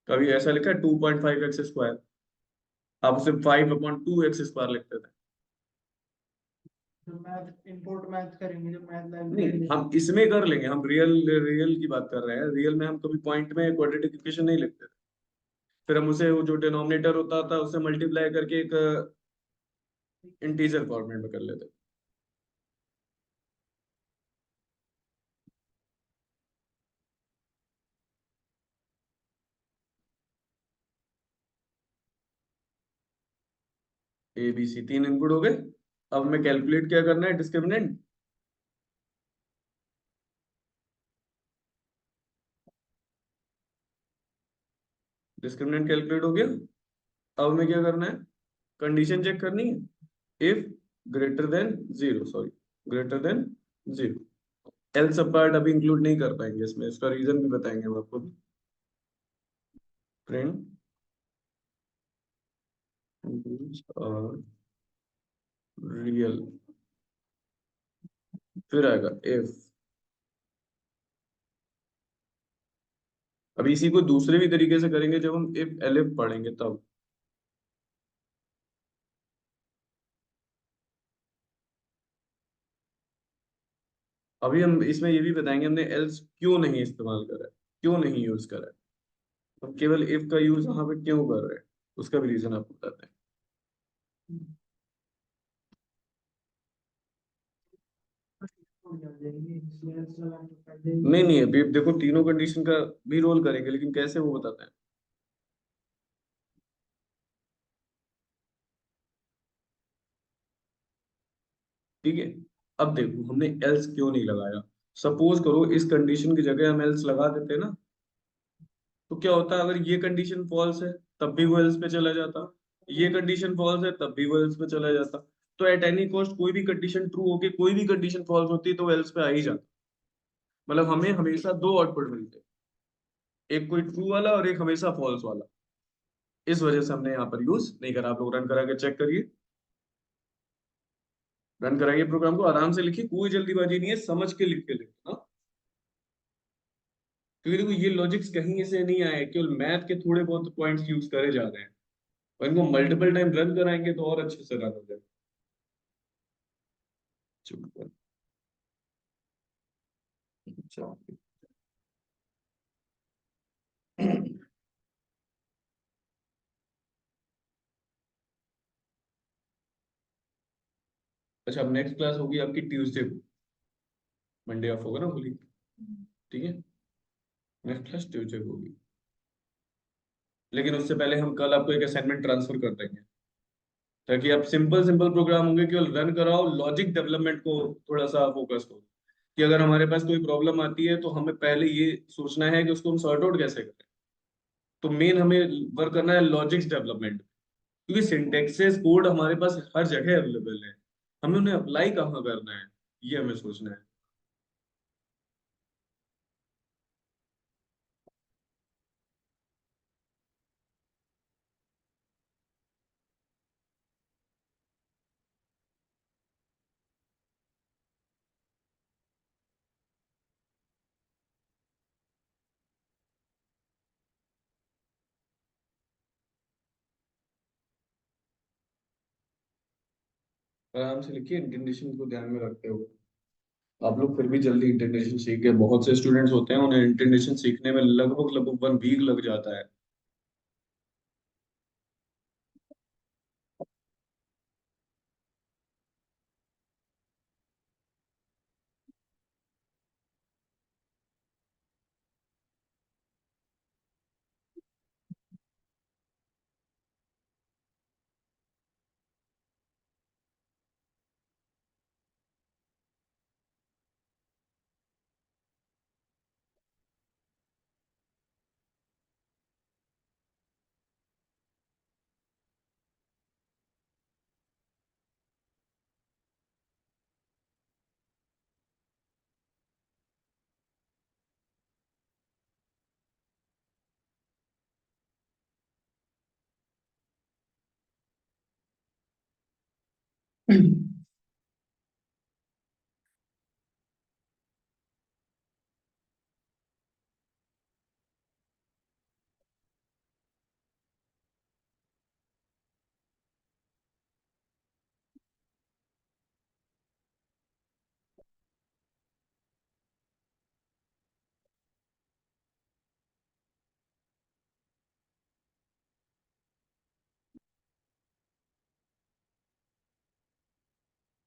कभी ऐसा लिखा है 2.5x²? आप उसे 5/2x² लिखते थे। जो मैथ इंपोर्ट मैथ करेंगे, जो मैथ नहीं, लाइब्रेरी हम इसमें कर लेंगे, हम रियल रियल की बात कर रहे हैं। रियल में हम कभी पॉइंट में क्वाड्रेटिक इक्वेशन नहीं लिखते थे। फिर हम उसे, वो जो डिनोमिनेटर होता था उसे मल्टीप्लाई करके एक इंटीजर फॉर्मेट में कर लेते। ए बी सी तीन इनपुट हो गए। अब हमें कैलकुलेट क्या करना है? डिस्क्रिमिनेंट। डिस्क्रिमिनेंट कैलकुलेट हो गया। अब हमें क्या करना है? कंडीशन चेक करनी है। If greater than zero, sorry, greater than zero. Else part अभी इंक्लूड नहीं कर पाएंगे इसमें, इसका रीजन भी बताएंगे हम आपको। प्रिंट और रियल, फिर आएगा इफ। अब इसी को दूसरे भी तरीके से करेंगे जब हम इफ एलिफ पढ़ेंगे तब। अभी हम इसमें ये भी बताएंगे हमने एल्स क्यों नहीं इस्तेमाल करा है, क्यों नहीं यूज करा है, हम केवल इफ का यूज यहाँ पे क्यों कर रहे हैं, उसका भी रीजन आपको बताते हैं। हो जाएंगे, स्लैश लगा के पहले नहीं नहीं, अभी देखो तीनों कंडीशन का भी रोल करेंगे, लेकिन कैसे वो बताते हैं। ठीक है, अब देखो हमने एल्स क्यों नहीं लगाया। सपोज करो इस कंडीशन की जगह हम एल्स लगा देते ना, तो क्या होता? अगर ये कंडीशन फॉल्स है तब भी वो एल्स पे चला जाता, ये कंडीशन फॉल्स है तब भी वो एल्स पे चला जाता। तो एट एनी कॉस्ट कोई भी कंडीशन ट्रू होके कोई भी कंडीशन फॉल्स होती है तो एल्स पे आ ही जाता। मतलब हमें हमेशा दो आउटपुट मिलते, एक कोई ट्रू वाला और एक हमेशा फॉल्स वाला। इस वजह से हमने यहाँ पर यूज नहीं करा। आप लोग रन करा के चेक करिए, रन कराइए प्रोग्राम को, आराम से लिखिए, कोई जल्दीबाजी नहीं है, समझ के लिख के लिखना। क्योंकि देखो ये लॉजिक्स कहीं से नहीं आए, केवल मैथ के थोड़े बहुत पॉइंट्स यूज करे जा रहे हैं, और इनको मल्टीपल टाइम रन कराएंगे तो और अच्छे से रन हो जाए। चुप कर। अच्छा। अच्छा, अब नेक्स्ट क्लास होगी आपकी ट्यूसडे को, मंडे ऑफ होगा ना होली, ठीक है, नेक्स्ट क्लास ट्यूसडे को होगी। लेकिन उससे पहले हम कल आपको एक असाइनमेंट ट्रांसफर कर देंगे, ताकि आप सिंपल सिंपल प्रोग्राम होंगे केवल रन कराओ, लॉजिक डेवलपमेंट को थोड़ा सा फोकस करो, कि अगर हमारे पास कोई प्रॉब्लम आती है तो हमें पहले ये सोचना है कि उसको हम सॉर्ट आउट कैसे करें। तो मेन हमें वर्क करना है लॉजिक्स डेवलपमेंट, क्योंकि सिंटेक्सेस कोड हमारे पास हर जगह अवेलेबल है, हमें उन्हें अप्लाई कहाँ करना है, ये हमें सोचना है। आराम से लिखिए, इंटेंशन को ध्यान में रखते हुए। आप लोग फिर भी जल्दी इंटेंशन सीख गए, बहुत से स्टूडेंट्स होते हैं उन्हें इंटेंशन सीखने में लगभग लगभग 1 वीक लग जाता है।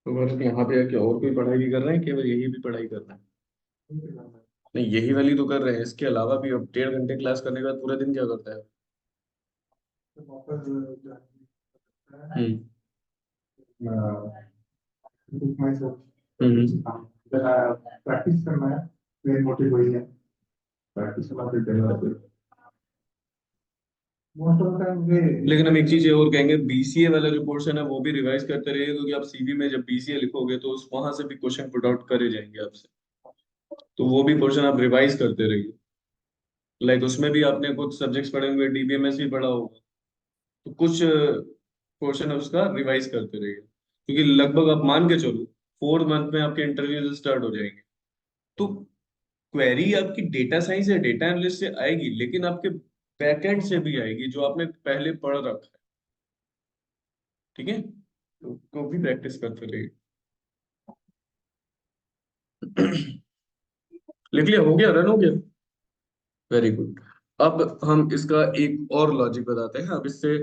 तो बस यहाँ पे आके और कोई पढ़ाई भी कर रहे हैं, केवल यही भी पढ़ाई कर रहे हैं? नहीं, यही वाली तो कर रहे हैं, इसके अलावा भी अब 1.5 घंटे क्लास करने के बाद पूरे दिन क्या करता है? हम्म। प्रैक्टिस करना है, मेन मोटिव वही है, प्रैक्टिस करना फिर मोस्ट ऑफ द टाइम वे। लेकिन हम एक चीज ये और कहेंगे, बीसीए वाला जो पोर्शन है वो भी रिवाइज करते रहिए, क्योंकि आप सीवी में जब बीसीए लिखोगे तो उस वहां से भी क्वेश्चन पुट आउट करे जाएंगे आपसे, तो वो भी पोर्शन आप रिवाइज करते रहिए। लाइक उसमें भी आपने कुछ सब्जेक्ट्स पढ़े होंगे, डीबीएमएस भी पढ़ा होगा, तो कुछ पोर्शन है उसका रिवाइज करते रहिए, क्योंकि लगभग आप मान के चलो 4 मंथ में आपके इंटरव्यूज स्टार्ट हो जाएंगे। तो क्वेरी आपकी डेटा साइंस या डेटा एनालिस्ट से आएगी, लेकिन आपके बैकएंड से भी आएगी जो आपने पहले पढ़ रखा है, ठीक है, तो भी प्रैक्टिस करते रहिए। लिख लिया, हो गया, रन हो गया, वेरी गुड। अब हम इसका एक और लॉजिक बताते हैं। अब इससे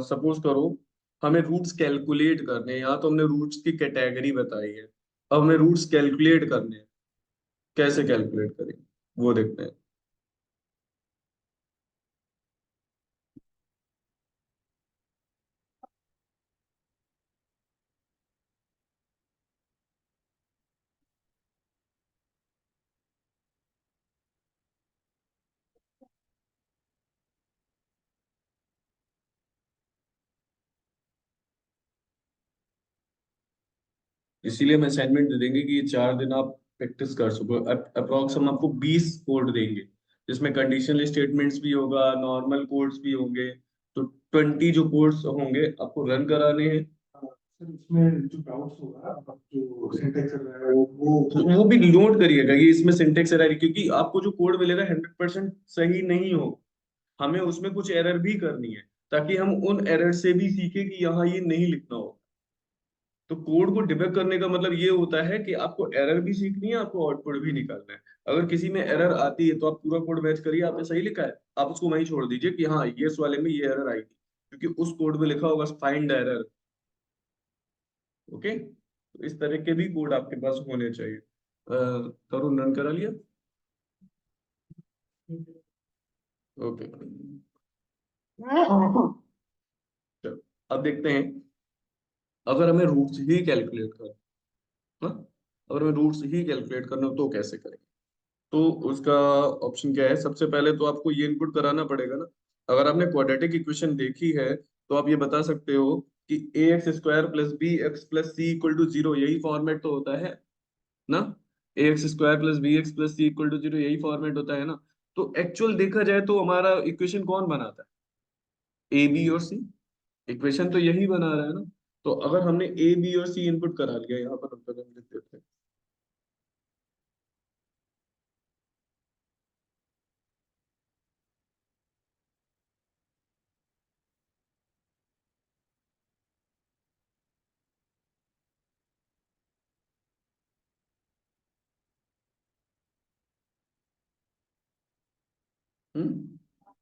सपोज करो हमें रूट्स कैलकुलेट करने हैं, या तो हमने रूट्स की कैटेगरी बताई है, अब हमें रूट्स कैलकुलेट करने हैं, कैसे कैलकुलेट करेंगे वो देखते हैं। इसीलिए हम असाइनमेंट दे देंगे कि ये 4 दिन आप प्रैक्टिस कर सको। अप्रोक्स हम आपको 20 कोड देंगे, जिसमें कंडीशनल स्टेटमेंट्स भी होगा, नॉर्मल कोड्स भी होंगे, तो 20 जो कोड्स होंगे आपको रन कराने हैं। सर उसमें जो डाउट्स होगा, अब जो सिंटेक्स है वो भी नोट करिएगा कि इसमें सिंटेक्स एरर है, क्योंकि आपको जो कोड मिलेगा 100% सही नहीं हो, हमें उसमें कुछ एरर भी करनी है, ताकि हम उन एरर से भी सीखे कि यहाँ ये नहीं लिखना हो। तो कोड को डिबग करने का मतलब ये होता है कि आपको एरर भी सीखनी है, आपको आउटपुट भी निकालना है। अगर किसी में एरर आती है तो आप पूरा कोड मैच करिए, आपने सही लिखा है, आप उसको वहीं छोड़ दीजिए कि हाँ ये इस वाले में ये एरर आई थी, क्योंकि उस कोड में लिखा होगा फाइंड एरर। ओके, तो इस तरह के भी कोड आपके पास होने चाहिए। करुण, रन करा लिया? ओके, चलो अब देखते हैं, अगर हमें रूट्स ही कैलकुलेट कर, हाँ, अगर हमें रूट्स ही कैलकुलेट करना हो तो कैसे करें? तो उसका ऑप्शन क्या है? सबसे पहले तो आपको ये इनपुट कराना पड़ेगा ना। अगर आपने क्वाड्रेटिक इक्वेशन देखी है तो आप ये बता सकते हो कि a x square plus b x plus c equal to zero, यही फॉर्मेट तो होता है ना। A x square plus b x plus c equal to zero, यही फॉर्मेट होता है ना। तो एक्चुअल देखा जाए तो हमारा इक्वेशन कौन बनाता है? ए बी और सी। इक्वेशन तो यही बना रहा है ना। तो अगर हमने ए बी और सी इनपुट करा लिया, यहाँ पर हम कदम लिख देते हैं।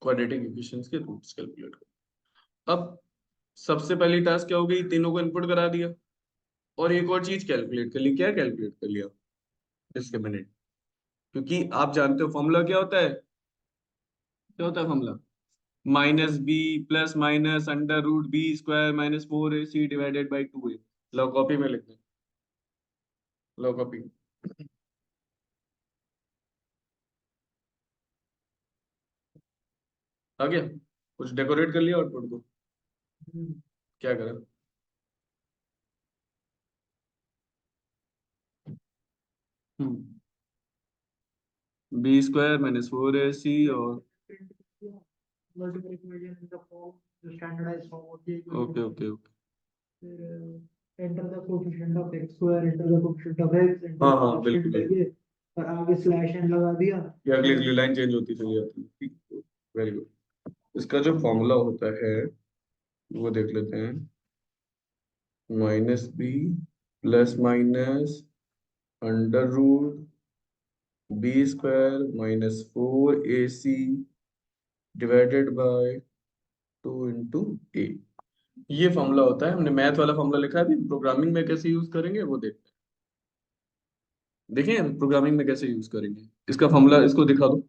क्वाड्रेटिक इक्वेशंस के रूट्स कैलकुलेट करो। अब सबसे पहली टास्क क्या हो गई? तीनों को इनपुट करा दिया, और एक और चीज कैलकुलेट कर ली। क्या कैलकुलेट कर लिया? डिस्क्रिमिनेंट। क्योंकि आप जानते हो फॉर्मूला क्या होता है? क्या होता है formula? Minus B plus minus under root B square minus 4ac divided by 2a। लो कॉपी में लिख दे, लो कॉपी। आ गया? कुछ डेकोरेट कर लिया आउटपुट को? क्या करा? बी स्क्वायर माइनस 4ac और multiple equation in the form, जो स्टैंडर्डाइज्ड फॉर्म होती है, ओके ओके ओके। फिर enter the coefficient of x square, enter the coefficient of x, enter हाँ द हाँ कांस्टेंट बिल्कुल बिल्कुल। करके और आगे स्लैश एन लगा दिया। ये अगली अगली लाइन चेंज होती चली जाती है। Very good. इसका जो फॉर्मूला होता है वो देख लेते हैं। Minus B plus minus under root B square minus 4ac divided by 2 into a। ये फॉर्मूला होता है। हमने मैथ वाला फॉर्मूला लिखा है, अभी प्रोग्रामिंग में कैसे यूज करेंगे वो देखते हैं। देखें प्रोग्रामिंग में कैसे यूज करेंगे इसका फॉर्मूला, इसको दिखा दो।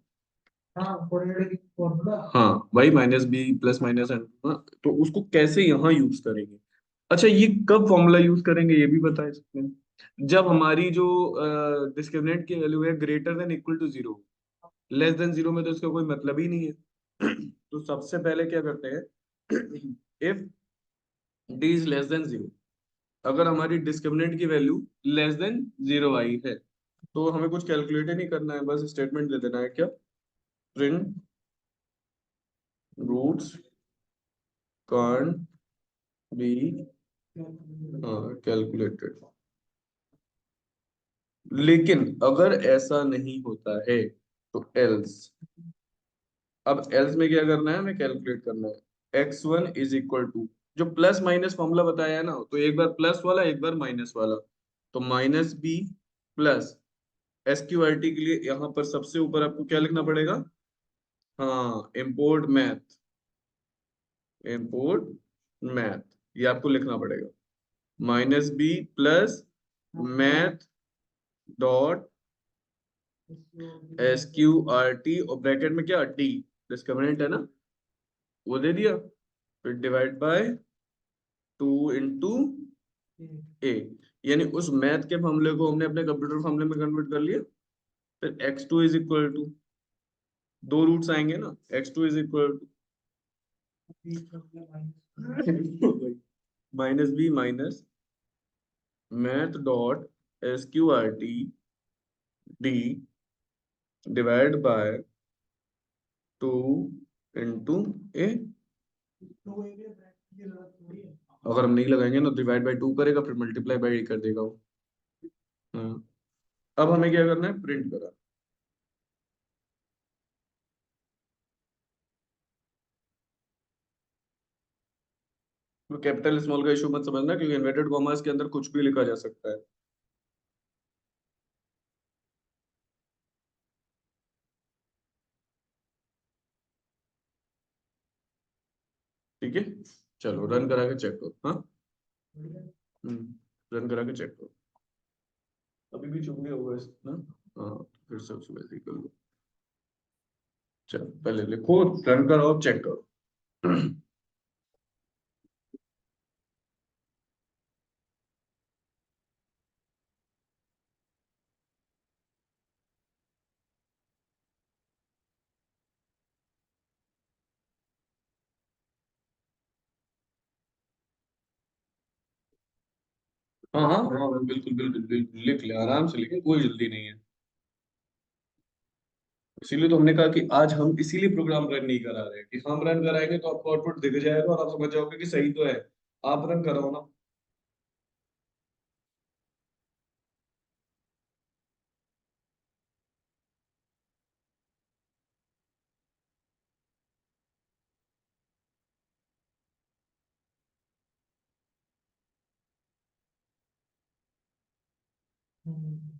हाँ, क्वाड्रेटिक फॉर्मूला। हाँ भाई, माइनस बी प्लस माइनस, तो उसको कैसे यहाँ यूज करेंगे? अच्छा, ये कब फॉर्मूला यूज करेंगे ये भी बता सकते हैं? जब हमारी जो डिस्क्रिमिनेंट की वैल्यू है greater than equal to zero. Less than zero में तो इसका कोई मतलब ही नहीं है। तो सबसे पहले क्या करते हैं? If D is less than zero, अगर हमारी डिस्क्रिमिनेंट की वैल्यू लेस देन जीरो आई है तो हमें कुछ कैलकुलेट ही नहीं करना है, बस स्टेटमेंट दे देना है। क्या? Print roots can't be calculated. लेकिन अगर ऐसा नहीं होता है तो एल्स। अब एल्स में क्या करना है? हमें कैलकुलेट करना है x1 इज इक्वल टू, जो प्लस माइनस फॉर्मूला बताया है ना, तो एक बार प्लस वाला एक बार माइनस वाला। तो माइनस बी प्लस एसक्यूआरटी के लिए यहाँ पर सबसे ऊपर आपको क्या लिखना पड़ेगा? हाँ, इम्पोर्ट मैथ, इम्पोर्ट मैथ, ये आपको लिखना पड़ेगा। Minus B plus math dot SQRT, और ब्रैकेट में क्या? डी, डिस्क्रिमिनेंट है ना, वो दे दिया। फिर डिवाइड बाय 2 into a, यानी उस मैथ के फॉर्मूले को हमने अपने कंप्यूटर फॉर्मूले में कन्वर्ट कर लिया। फिर x2 इज इक्वल टू, दो रूट्स आएंगे ना, x2 is equal to minus B minus math dot SQRT D divide by 2 into a। अगर हम नहीं लगाएंगे ना, डिवाइड बाय 2 करेगा, फिर मल्टीप्लाई बाय कर देगा वो। हाँ, अब हमें क्या करना है? प्रिंट करा। कैपिटल स्मॉल का इशू मत समझना, क्योंकि इन्वर्टेड कॉमर्स के अंदर कुछ भी लिखा जा सकता है। ठीक है, चलो रन करा के चेक करो। हाँ, रन करा के चेक करो। अभी भी चुप गया होगा ना? हाँ, फिर से उसको वैसे ही कर लो। चलो पहले लिखो, रन करो, चेक करो। हाँ हाँ हाँ, बिल्कुल बिल्कुल बिल्कुल लिख ले, आराम से लिखे, कोई जल्दी नहीं है। इसीलिए तो हमने कहा कि आज हम इसीलिए प्रोग्राम रन नहीं करा रहे, कि हम रन कराएंगे तो आपको आउटपुट दिख जाएगा और आप समझ जाओगे कि सही तो है। आप रन कराओ ना। हम्म।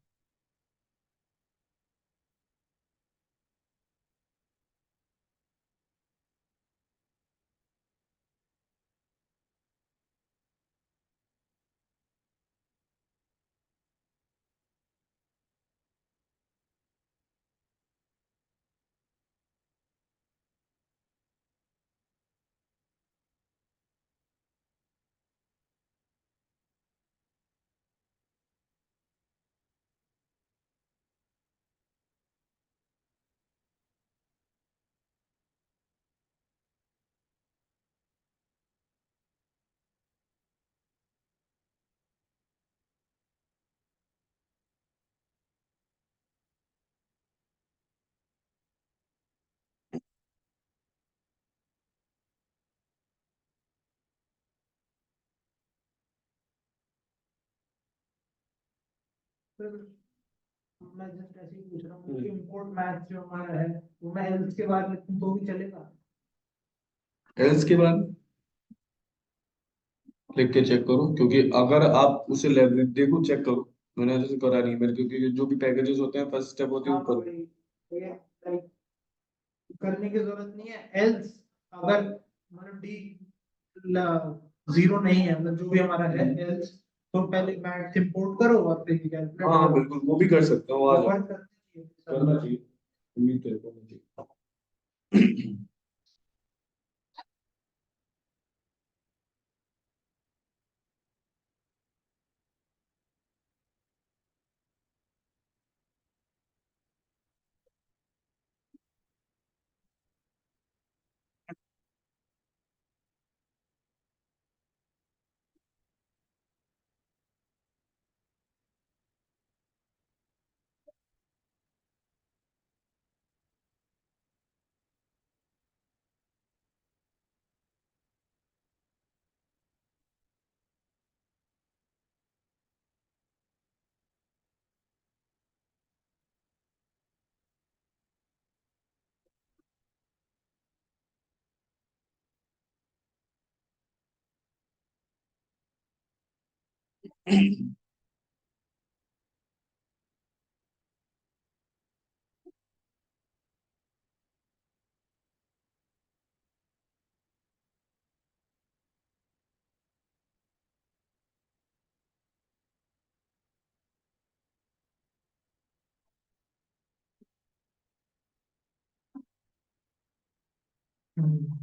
फिर मैं जस्ट ऐसे ही पूछ रहा हूँ कि इम्पोर्ट मैथ जो हमारा है वो मैं हेल्थ के बाद लिखूं तो भी चलेगा? एल्स के बाद लिख के चेक करो, क्योंकि अगर आप उसे लेवरेज देखो, चेक करो। मैंने ऐसे करा नहीं मेरे, क्योंकि जो भी पैकेजेस होते हैं फर्स्ट स्टेप होती है हाँ वो तो करो। भाई, तो ये like करने की जरूरत नहीं है एल्स। अगर मतलब डी जीरो नहीं है, मतलब जो भी हमारा है एल्स, तो पहले मैथ इंपोर्ट करो और फिर कैलकुलेट हाँ करो। बिल्कुल, वो भी कर सकता हूँ, आ वो जाओ। वर्क करते हैं करना सब। चाहिए, उम्मीद है करना चाहिए। हम्म।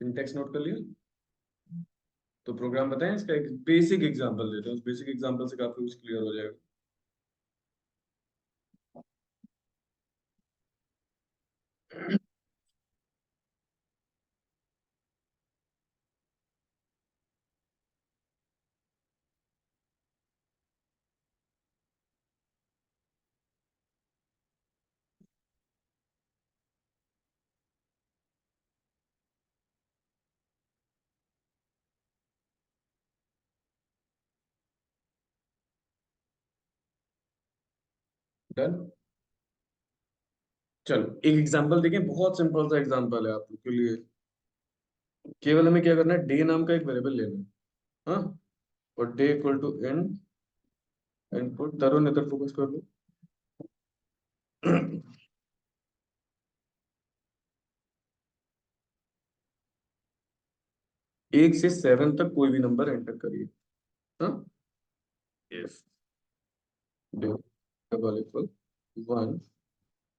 सिंटेक्स नोट कर लिया? तो प्रोग्राम बताएं, इसका एक बेसिक एग्जांपल देते हैं, उस बेसिक एग्जांपल से काफी कुछ क्लियर हो जाएगा। डन। चलो एक एग्जांपल देखें, बहुत सिंपल सा एग्जांपल है आपके लिए। केवल हमें क्या करना है, डे नाम का एक वेरिएबल लेना है। हाँ, और d equal to and input. Tarun इधर फोकस कर लो। 1 से 7 तक कोई भी नंबर एंटर करिए। हाँ, yes, day double equal 1।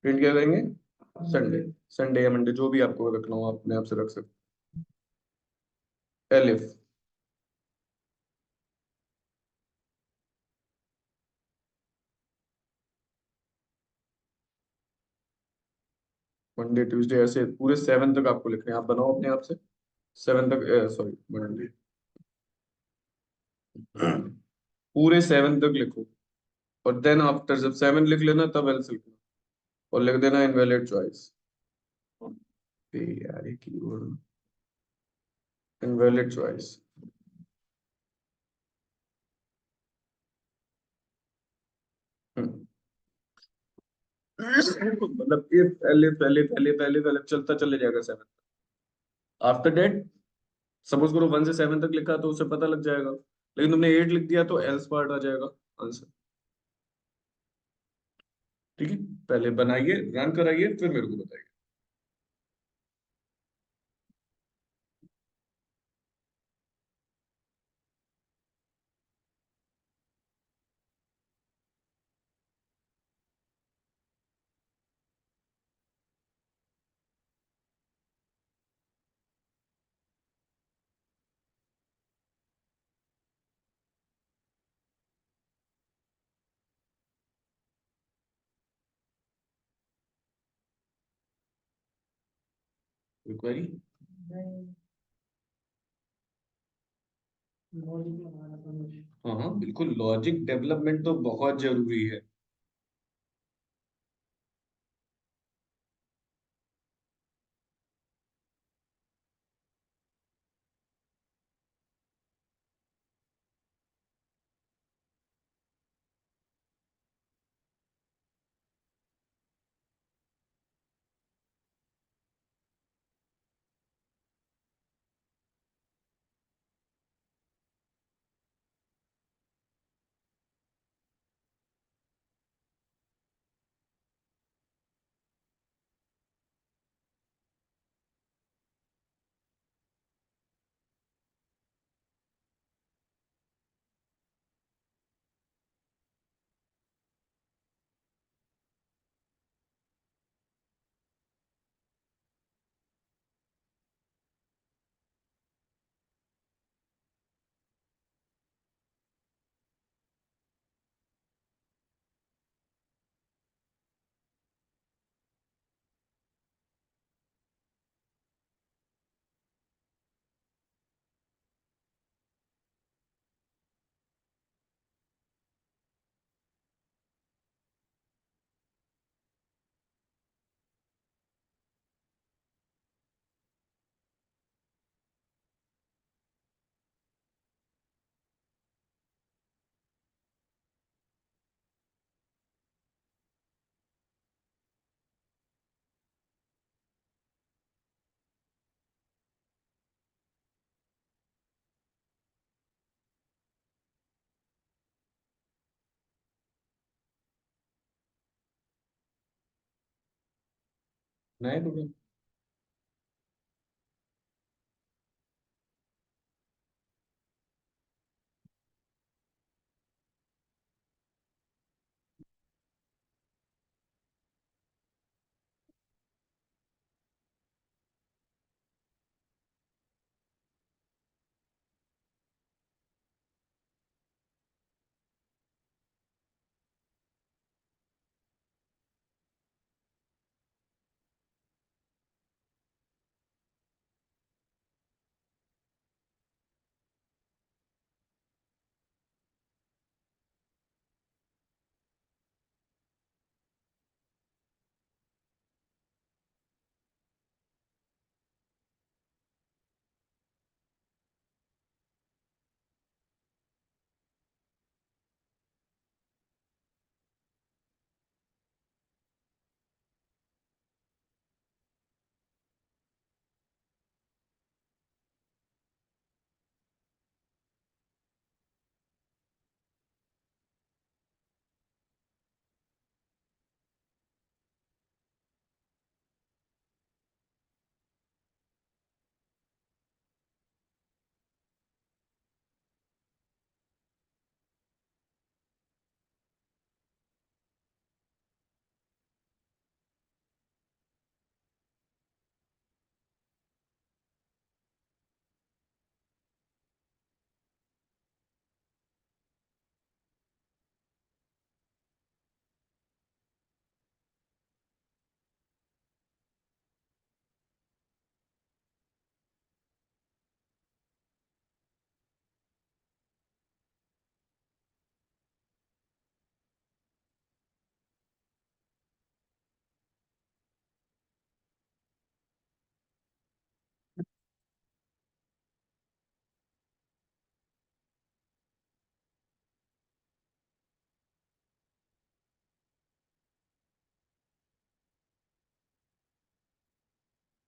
Print क्या करेंगे? संडे। संडे या मंडे, जो भी आपको रखना हो आप अपने आप से रख सकते। एलिफ। मंडे ट्यूसडे, ऐसे पूरे 7 तक आपको लिखने हैं, आप बनाओ अपने आप से। 7 तक, सॉरी, मंडे। पूरे 7 तक लिखो, और देन आफ्टर जब 7 लिख लेना तब एल्स लिखना, और लिख देना इनवैलिड चॉइस। यार ये कीवर्ड, इनवैलिड चॉइस। मतलब if elif elif elif elif elif चलता चले जाएगा 7। आफ्टर दैट, सपोज करो 1 से 7 तक लिखा तो उसे पता लग जाएगा, लेकिन तुमने 8 लिख दिया तो एल्स पार्ट आ जाएगा आंसर। ठीक है, पहले बनाइए, रन कराइए, फिर मेरे को बताइए। क्वेरी। हाँ हाँ बिल्कुल, लॉजिक डेवलपमेंट तो बहुत जरूरी है। नए प्रोग्राम।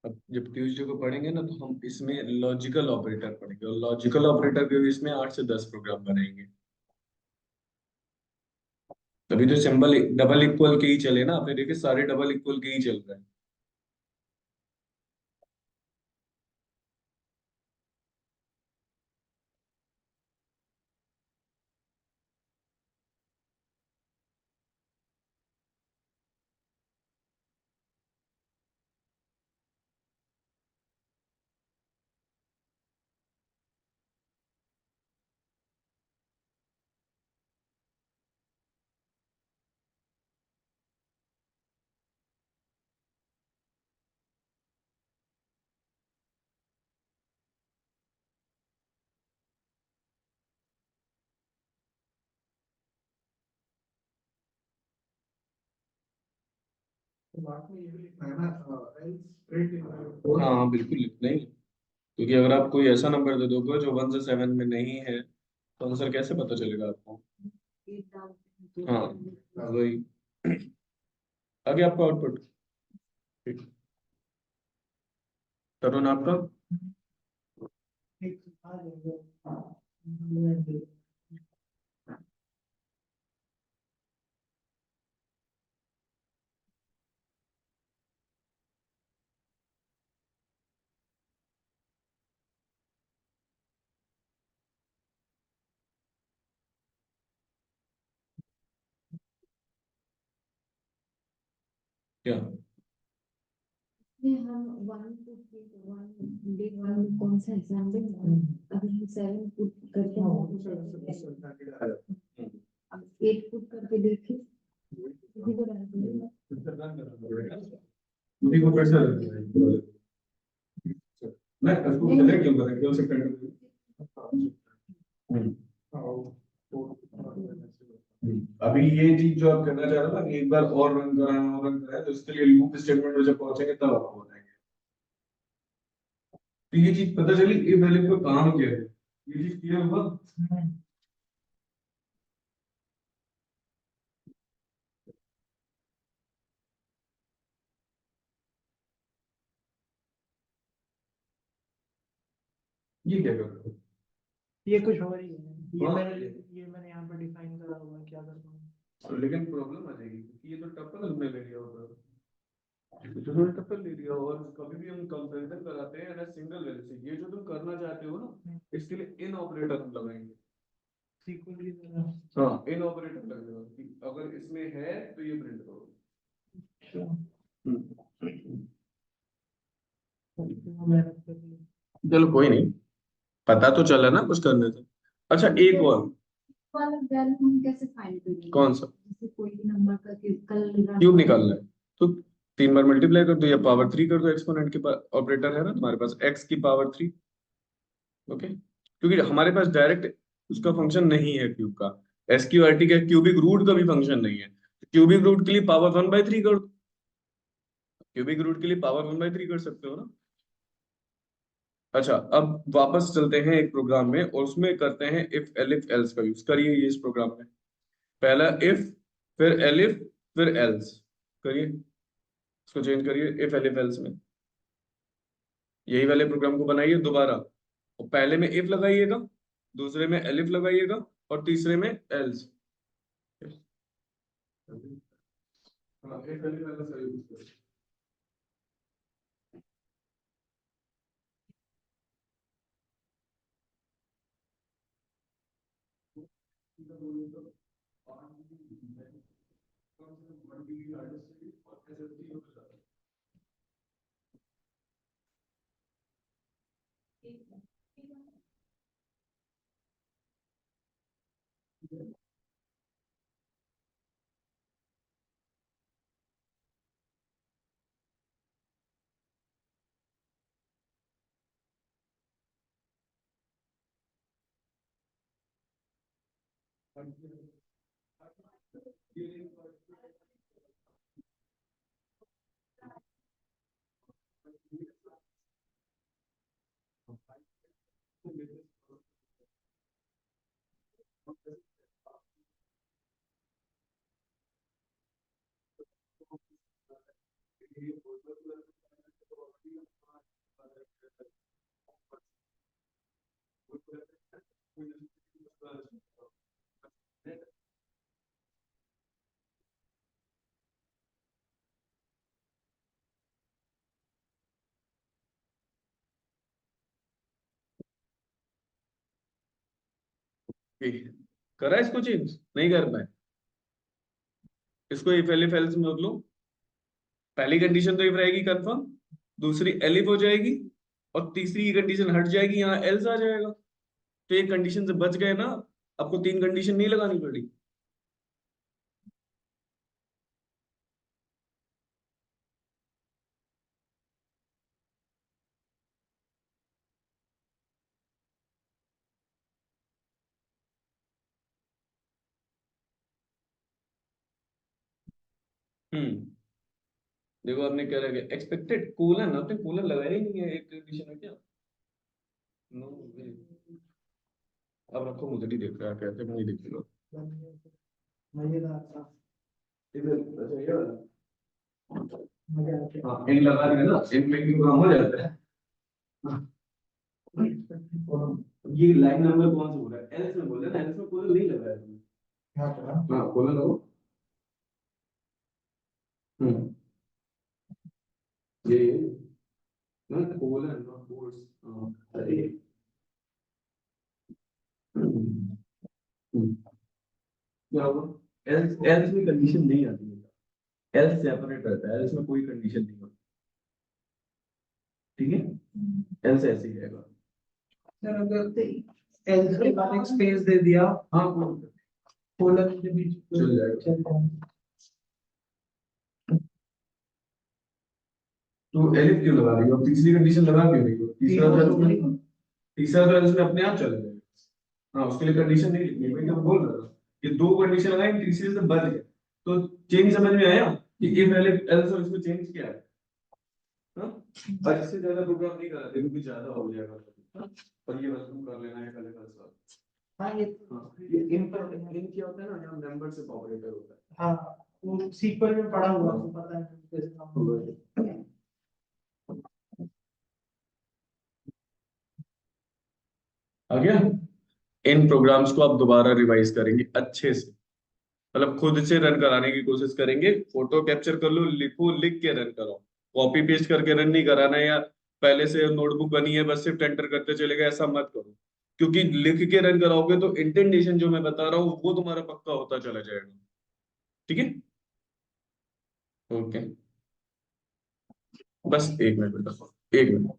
अब जब ट्यूसडे को पढ़ेंगे ना, तो हम इसमें लॉजिकल ऑपरेटर पढ़ेंगे, और लॉजिकल ऑपरेटर के भी इसमें 8 से 10 प्रोग्राम बनाएंगे। तभी तो सिंबल डबल इक्वल के ही चले ना, आपने देखे सारे डबल इक्वल के ही चल रहे हैं। तो बात में ये भी लिखना है ना, else print in the हाँ हाँ, बिल्कुल लिखना ही है। क्योंकि अगर आप कोई ऐसा नंबर दे दोगे जो 1 से 7 में नहीं है, तो आंसर कैसे पता चलेगा आपको? हाँ, वही। आगे आपका आउटपुट। तरुण आपका। एक आ जाएगा। क्या? में हम one put one day one कौन सा एग्जाम दें, अगर हम 7 पुट करके अब 8 पुट करके देखें, किसी को डाल देंगे। मुझे को कैसे लगेगा? मैं उसको सेलेक्ट क्यों करें, केवल से कंटिन्यू। अभी ये चीज जो आप करना चाह रहे हो ना, कि एक बार और रन कराना और रन कराए, तो इसके लिए लूप स्टेटमेंट में जब पहुंचेंगे तब आपको बताएंगे। तो ये चीज पता चली इफ एलिफ का काम क्या है, ये चीज क्लियर हुआ। ये क्या कर रहे हो? ये कुछ और ही है, हाँ। ये मैंने यहाँ पे डिफाइन करा हुआ है, क्या करना है। तो लेकिन प्रॉब्लम आ जाएगी, क्योंकि ये तो टपल में ले लिया होगा, तो तुमने टपल ले लिया, और कभी भी हम कंपैरिजन कराते हैं ना सिंगल वैल्यू से, ये जो तुम करना चाहते हो ना, इसके लिए इन ऑपरेटर हम लगाएंगे। सीक्वल की तरह। हाँ, इन ऑपरेटर लगेगा कि अगर इसमें है तो ये प्रिंट करो। अच्छा, हम्म। तो मेहनत कर ली। चलो कोई नहीं, पता तो चला ना कुछ करने से। अच्छा, एक और। वाला वैल्यू हम कैसे फाइंड करेंगे? कौन सा? जैसे कोई भी नंबर का कल क्यूब निकालना है, तो 3 बार मल्टीप्लाई कर दो या पावर 3 कर दो, एक्सपोनेंट के ऑपरेटर है ना तुम्हारे पास, एक्स की पावर 3। ओके, क्योंकि हमारे पास डायरेक्ट उसका फंक्शन नहीं है क्यूब का, एसक्यूआरटी का क्यूबिक रूट का भी फंक्शन नहीं है। क्यूबिक रूट के लिए पावर 1/3 कर दो, क्यूबिक रूट के लिए पावर 1/3 कर सकते हो ना। अच्छा, अब वापस चलते हैं एक प्रोग्राम में, और उसमें करते हैं इफ एलिफ एल्स का यूज। करिए ये इस प्रोग्राम में, पहला इफ, फिर एलिफ, फिर एल्स। करिए, इसको चेंज करिए इफ एलिफ एल्स में, यही वाले प्रोग्राम को बनाइए दोबारा, और पहले में इफ लगाइएगा, दूसरे में एलिफ लगाइएगा, और तीसरे में एल्स। हाँ, if एलिफ एल्स का यूज करिए। करा इसको चेंज नहीं कर पाए, इसको इफ एलिफ एल्स में बदलो। पहली कंडीशन तो इफ रहेगी कंफर्म, दूसरी एलिफ हो जाएगी, और तीसरी की कंडीशन हट जाएगी, यहाँ एल्स आ जाएगा। तो एक कंडीशन से बच गए ना, आपको तीन कंडीशन नहीं लगानी पड़ी। हम्म, देखो आपने क्या रह गया, एक्सपेक्टेड कोलन, आपने कोलन लगाया ही नहीं है एक कंडीशन में क्या। नो, अब रखो, मुझे नहीं देख रहा कैसे, मैं नहीं देख रहा। मजेदार था। इधर अच्छा ये वाला, मजा आता हाँ इन लगा देंगे ना, इन मेकिंग काम हो जाता है। हाँ, ये लाइन नंबर कौन सा बोल रहा है, एल्स में बोल रहा है ना, एल्स में कोलन नहीं लगाया तुमने। है। हाँ कोलन लगाओ। हम्म, ये ना कोलन नॉट कोर्स, हाँ अरे हम्म, क्या हुआ, एल्स एल्स में कंडीशन नहीं आती है, एल्स सेपरेट रहता है, एल्स में कोई कंडीशन नहीं होती, ठीक है, एल्स ऐसे ही रहेगा। सर अगर एल्स के बाद एक स्पेस दे दिया, हाँ कोई कोलन के बीच में चल जाएगा। चलता है। तो एलिफ क्यों लगा रही हो, तीसरी कंडीशन लगा क्यों रही हो, तीसरा तो एल्स में अपने आप चला जाएगा। हाँ उसके लिए कंडीशन नहीं लिखनी, मैं क्या बोल रहा था, ये दो कंडीशन लगाई, तीसरे से बच गए, तो चेंज समझ में आया कि इफ एलिफ एल्स और इसमें चेंज क्या है। हाँ और इससे ज्यादा प्रोग्राम नहीं कराते क्योंकि ज्यादा हो जाएगा। हाँ? और ये बस तुम कर लेना है कल कल। हाँ ये ये इन पर इन क्या होता है ना, यहाँ मेंबर से ऑपरेटर होता है। हाँ वो सीक्वल में पढ़ा हुआ तो पता है कैसे काम होता है। आ गया, इन प्रोग्राम्स को आप दोबारा रिवाइज करेंगे अच्छे से, मतलब खुद से रन कराने की कोशिश करेंगे, फोटो कैप्चर कर लो, लिखो, लिख के रन कराओ, कॉपी पेस्ट करके रन नहीं कराना है, या पहले से नोटबुक बनी है बस सिर्फ एंटर करते चलेगा, ऐसा मत करो। क्योंकि लिख के रन कराओगे तो इंटेंटेशन जो मैं बता रहा हूँ वो तुम्हारा पक्का होता चला जाएगा, ठीक है। ओके, बस एक मिनट बेटा, एक मिनट।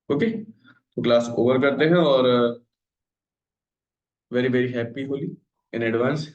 ओके, तो क्लास ओवर करते हैं, और very very happy Holi in advance.